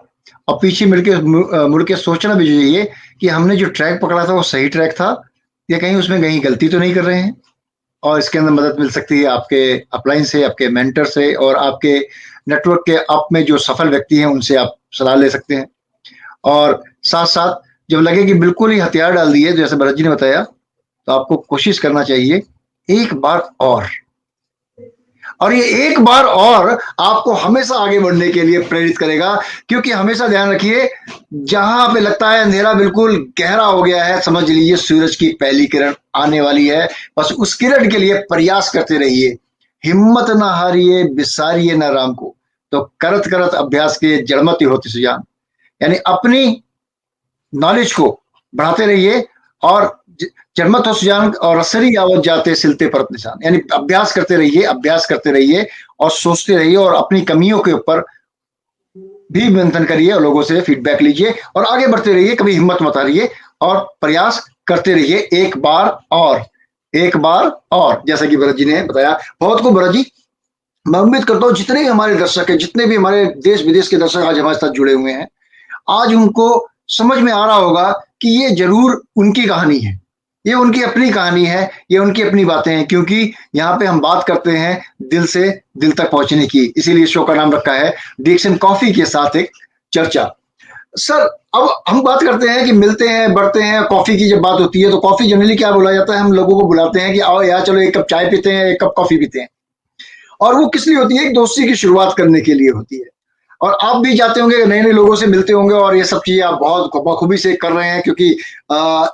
और पीछे मुड़ के सोचना भी चाहिए कि हमने जो ट्रैक पकड़ा था वो सही ट्रैक था या कहीं उसमें कहीं गलती तो नहीं कर रहे हैं। और इसके अंदर मदद मिल सकती है आपके अपलाइन से, आपके मेंटर से, और आपके नेटवर्क के आप में जो सफल व्यक्ति हैं उनसे आप सलाह ले सकते हैं। और साथ साथ जब लगे कि बिल्कुल ही हथियार डाल दिए, जैसे भरत जी ने बताया, तो आपको कोशिश करना चाहिए एक बार और ये एक बार और आपको हमेशा आगे बढ़ने के लिए प्रेरित करेगा। क्योंकि हमेशा ध्यान रखिए, जहां पे लगता है अंधेरा बिल्कुल गहरा हो गया है, समझ लीजिए सूरज की पहली किरण आने वाली है। बस उस किरण के लिए प्रयास करते रहिए, हिम्मत ना हारिए, बिसारिए ना राम को, तो करत करत अभ्यास के जड़मति होती सुजान। यानी अपनी नॉलेज को बढ़ाते रहिए, और जन्मत हो सुजान और असरी आवत जाते सिलते परत निशान। यानी अभ्यास करते रहिए और सोचते रहिए, और अपनी कमियों के ऊपर भी मंथन करिए, और लोगों से फीडबैक लीजिए, और आगे बढ़ते रहिए, कभी हिम्मत मत हारिए, और प्रयास करते रहिए एक बार और, जैसा कि भरत जी ने बताया। बहुत खूब भरत जी। मैं उम्मीद करता हूँ जितने भी हमारे दर्शक हैं, जितने भी हमारे देश विदेश के दर्शक आज हमारे साथ जुड़े हुए हैं, आज उनको समझ में आ रहा होगा कि ये जरूर उनकी कहानी है, ये उनकी अपनी कहानी है, ये उनकी अपनी बातें हैं। क्योंकि यहाँ पे हम बात करते हैं दिल से दिल तक पहुंचने की, इसीलिए शो का नाम रखा है डिएक्शन कॉफी के साथ एक चर्चा। सर, अब हम बात करते हैं कि मिलते हैं, बढ़ते हैं, कॉफी की जब बात होती है तो कॉफी जनरली क्या बोला जाता है, हम लोगों को बुलाते हैं कि आओ यार चलो एक कप चाय पीते हैं, एक कप कॉफी पीते हैं। और वो किस लिए होती है? एक दोस्ती की शुरुआत करने के लिए होती है। और आप भी जाते होंगे, नए नए लोगों से मिलते होंगे, और ये सब चीजें आप बहुत बखूबी से कर रहे हैं, क्योंकि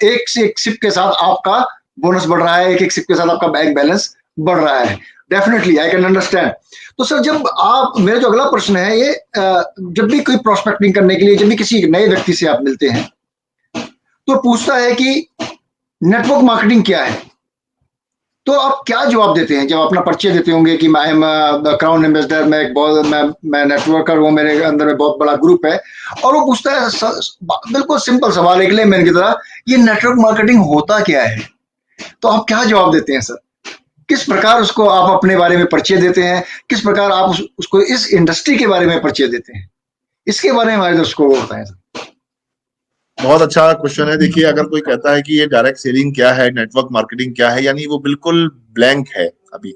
एक से एक सिप के साथ आपका बोनस बढ़ रहा है, एक एक सिप के साथ आपका बैंक बैलेंस बढ़ रहा है। Definitely I can understand. तो सर, जब आप, मेरा जो अगला प्रश्न है ये, जब भी कोई प्रोस्पेक्टिंग करने के लिए, जब भी किसी नए व्यक्ति से आप मिलते हैं तो पूछता है कि नेटवर्क मार्केटिंग क्या है, तो आप क्या जवाब देते हैं जब अपना परिचय देते होंगे कि आई एम क्राउन एम्बेसडर, मैं एक बहुत मैं नेटवर्कर हूँ, मेरे अंदर में बहुत बड़ा ग्रुप है, और वो पूछता है बिल्कुल सिंपल सवाल एक लेमैन की तरह, ये नेटवर्क मार्केटिंग होता क्या है, तो आप क्या जवाब देते हैं सर? किस प्रकार उसको आप अपने बारे में परिचय देते हैं, किस प्रकार आप उसको इस इंडस्ट्री के बारे में परिचय देते हैं, इसके बारे में हमारे दर्शकों को बताएं सर। बहुत अच्छा क्वेश्चन है। देखिए, अगर कोई कहता है कि ये डायरेक्ट सेलिंग क्या है, नेटवर्क मार्केटिंग क्या है, यानी वो बिल्कुल ब्लैंक है अभी।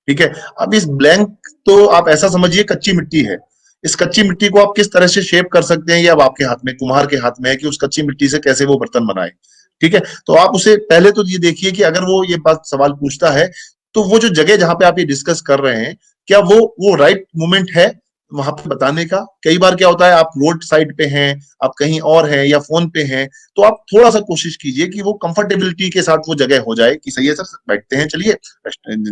ठीक है, अब इस ब्लैंक तो आप ऐसा समझिए कच्ची मिट्टी है। इस कच्ची मिट्टी को आप किस तरह से शेप कर सकते हैं, ये अब आपके हाथ में, कुम्हार के हाथ में है कि उस कच्ची मिट्टी से कैसे वो बर्तन बनाए। ठीक है, तो आप उसे पहले तो ये देखिए कि अगर वो ये बात सवाल पूछता है तो वो जो जगह जहां पे आप ये डिस्कस कर रहे हैं, क्या वो राइट मोमेंट है वहां पे बताने का। कई बार क्या होता है, आप रोड साइड पे हैं, आप कहीं और हैं या फोन पे हैं, तो आप थोड़ा सा कोशिश कीजिए कि वो कंफर्टेबिलिटी के साथ वो जगह हो जाए कि सही है सर, बैठते हैं, चलिए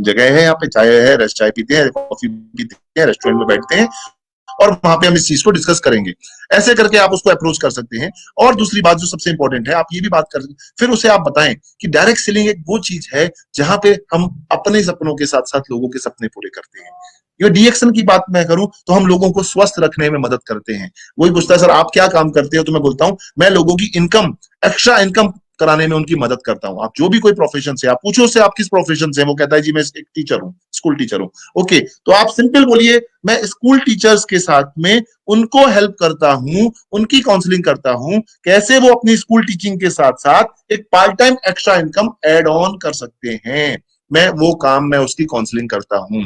जगह है यहाँ पे, चाय है, चाय पीते हैं, कॉफी पीते हैं, रेस्टोरेंट में बैठते हैं और वहां पे हम इस चीज को डिस्कस करेंगे। ऐसे करके आप उसको अप्रोच कर सकते हैं। और दूसरी बात जो सबसे इंपॉर्टेंट है, आप ये भी बात कर, फिर उसे आप बताएं कि डायरेक्ट सेलिंग एक वो चीज है जहां पे हम अपने सपनों के साथ साथ लोगों के सपने पूरे करते हैं। ये डीएक्शन की बात मैं करूं तो हम लोगों को स्वस्थ रखने में मदद करते हैं। वही पूछता है सर आप क्या काम करते हो, तो मैं बोलता हूं मैं लोगों की इनकम, एक्स्ट्रा इनकम कराने में उनकी मदद करता हूं। आप जो भी कोई प्रोफेशन से, आप पूछो उससे आप किस प्रोफेशन से, वो कहता है जी मैं एक टीचर हूं, स्कूल टीचर हूं। ओके, तो आप सिंपल बोलिए मैं स्कूल टीचर्स के साथ में उनको हेल्प करता हूं, उनकी काउंसलिंग करता हूं, कैसे वो अपनी स्कूल टीचिंग के साथ साथ एक part time extra income add on कर सकते हैं। मैं वो काम, मैं उसकी काउंसलिंग करता हूं।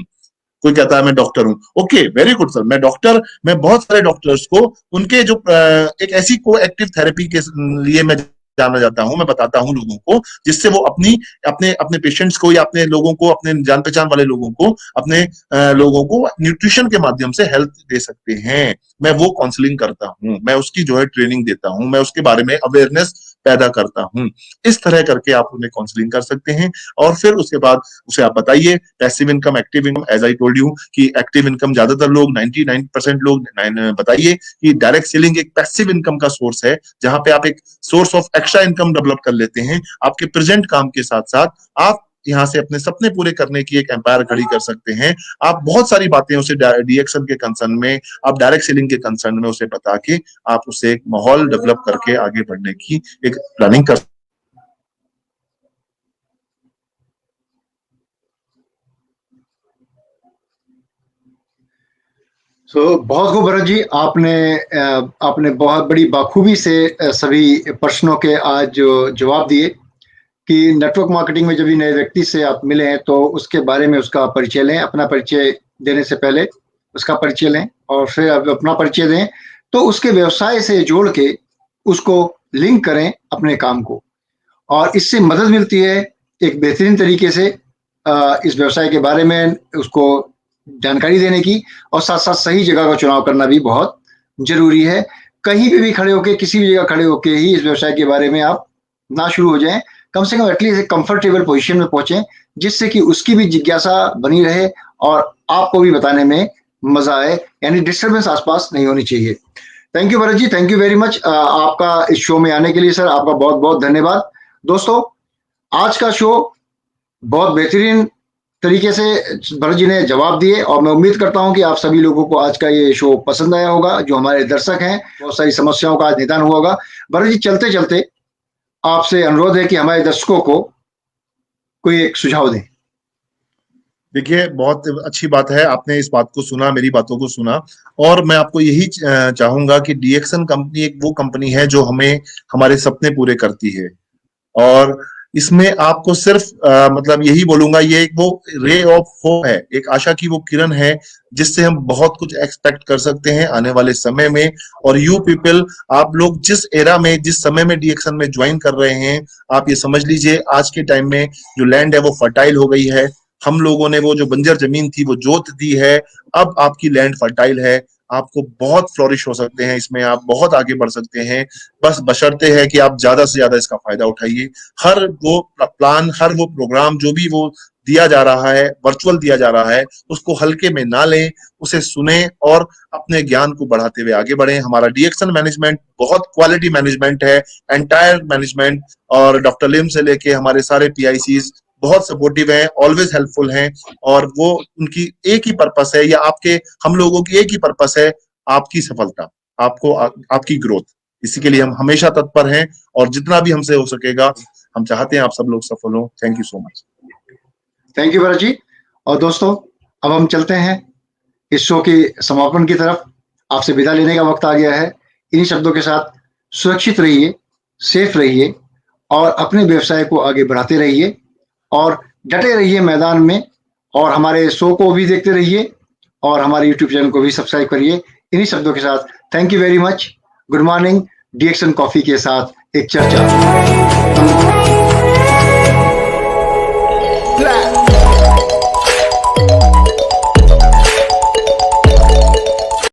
कोई कहता है मैं डॉक्टर हूं, ओके वेरी गुड सर, मैं डॉक्टर, मैं बहुत सारे डॉक्टर्स को उनके जो एक ऐसी को एक्टिव थेरेपी के लिए मैं जाना जाता हूं, मैं बताता हूं लोगों को, जिससे वो अपनी अपने अपने पेशेंट्स को या अपने लोगों को, अपने जान पहचान वाले लोगों को, अपने लोगों को न्यूट्रिशन के माध्यम से हेल्थ दे सकते हैं। मैं वो काउंसलिंग करता हूं, मैं उसकी जो है ट्रेनिंग देता हूं, मैं उसके बारे में अवेयरनेस पैदा करता हूं। इस तरह करके आप उन्हें काउंसलिंग कर सकते हैं। और फिर उसके बाद उसे आप बताइए passive income, active income, as I told you कि एक्टिव इनकम ज्यादातर लोग 99% लोग बताइए कि डायरेक्ट सेलिंग एक पैसिव इनकम का सोर्स है, जहां पे आप एक source of extra income develop कर लेते हैं। आपके प्रेजेंट काम के साथ साथ आप यहाँ से अपने सपने पूरे करने की एक एम्पायर खड़ी कर सकते हैं। आप बहुत सारी बातें उसे डीएक्शन के कंसर्न में, आप डायरेक्ट सेलिंग के कंसर्न में उसे बता के आप उसे एक माहौल डेवलप करके आगे बढ़ने की एक प्लानिंग कर। बहुत खूब भरत जी, आपने बहुत बड़ी बाखूबी से सभी प्रश्नों के आज जो जवाब दिए कि नेटवर्क मार्केटिंग में जब भी नए व्यक्ति से आप मिले हैं तो उसके बारे में उसका परिचय लें, अपना परिचय देने से पहले उसका परिचय लें और फिर आप अपना परिचय दें, तो उसके व्यवसाय से जोड़ के उसको लिंक करें अपने काम को, और इससे मदद मिलती है एक बेहतरीन तरीके से इस व्यवसाय के बारे में उसको जानकारी देने की, और साथ साथ सही जगह का चुनाव करना भी बहुत जरूरी है। कहीं भी खड़े होके, किसी भी जगह खड़े होके ही इस व्यवसाय के बारे में आप ना शुरू हो जाएं, कम से कम एटलीस्ट एक कंफर्टेबल पोजीशन में पहुंचे, जिससे कि उसकी भी जिज्ञासा बनी रहे और आपको भी बताने में मजा आए, यानी डिस्टर्बेंस आसपास नहीं होनी चाहिए। Thank you Bharat ji, thank you very much आपका इस शो में आने के लिए। सर आपका बहुत बहुत धन्यवाद। दोस्तों, आज का शो बहुत बेहतरीन तरीके से भरत जी ने जवाब दिए और मैं उम्मीद करता हूं कि आप सभी लोगों को आज का ये शो पसंद आया होगा। जो हमारे दर्शक हैं, बहुत सारी समस्याओं का आज निदान हुआ होगा। भरत जी, चलते चलते आपसे अनुरोध है कि हमारे दर्शकों को कोई एक सुझाव दें। देखिए, बहुत अच्छी बात है, आपने इस बात को सुना, मेरी बातों को सुना, और मैं आपको यही चाहूंगा कि डीएक्शन कंपनी एक वो कंपनी है जो हमें हमारे सपने पूरे करती है। और इसमें आपको सिर्फ मतलब यही बोलूंगा, ये एक वो रे ऑफ होप है, एक आशा की वो किरण है जिससे हम बहुत कुछ एक्सपेक्ट कर सकते हैं आने वाले समय में। और यू पीपल, आप लोग जिस एरा में, जिस समय में डीएक्शन में ज्वाइन कर रहे हैं, आप ये समझ लीजिए आज के टाइम में जो लैंड है वो फर्टाइल हो गई है। हम लोगों ने वो जो बंजर जमीन थी वो जोत दी है, अब आपकी लैंड फर्टाइल है, आपको बहुत फ्लोरिश हो सकते हैं इसमें, आप बहुत आगे बढ़ सकते हैं। बस बशर्ते है कि आप ज्यादा से ज्यादा इसका फायदा उठाइए। हर वो प्लान, हर वो प्रोग्राम, जो भी वो दिया जा रहा है, वर्चुअल दिया जा रहा है, उसको हल्के में ना लें, उसे सुने और अपने ज्ञान को बढ़ाते हुए आगे बढ़ें। हमारा डीएक्शन मैनेजमेंट बहुत क्वालिटी मैनेजमेंट है, एंटायर मैनेजमेंट, और डॉक्टर लिम से लेके हमारे सारे पीआईसीज बहुत सपोर्टिव हैं, ऑलवेज हेल्पफुल हैं, और वो उनकी एक ही पर्पस है, या हम लोगों की एक ही पर्पस है, आपकी सफलता, आपकी ग्रोथ। इसी के लिए हम हमेशा तत्पर हैं, और जितना भी हमसे हो सकेगा हम चाहते हैं आप सब लोग सफल हो। Thank you so much. Thank you Bharat ji. और दोस्तों, अब हम चलते हैं इस शो की समापन की तरफ। आपसे विदा लेने का वक्त आ गया है। इन्हीं शब्दों के साथ, सुरक्षित रहिए, सेफ रहिए और अपने व्यवसाय को आगे बढ़ाते रहिए और डटे रहिए मैदान में, और हमारे शो को भी देखते रहिए और हमारे यूट्यूब चैनल को भी सब्सक्राइब करिए। इन्हीं शब्दों के साथ thank you very much. Good morning. DXN coffee के साथ एक चर्चा।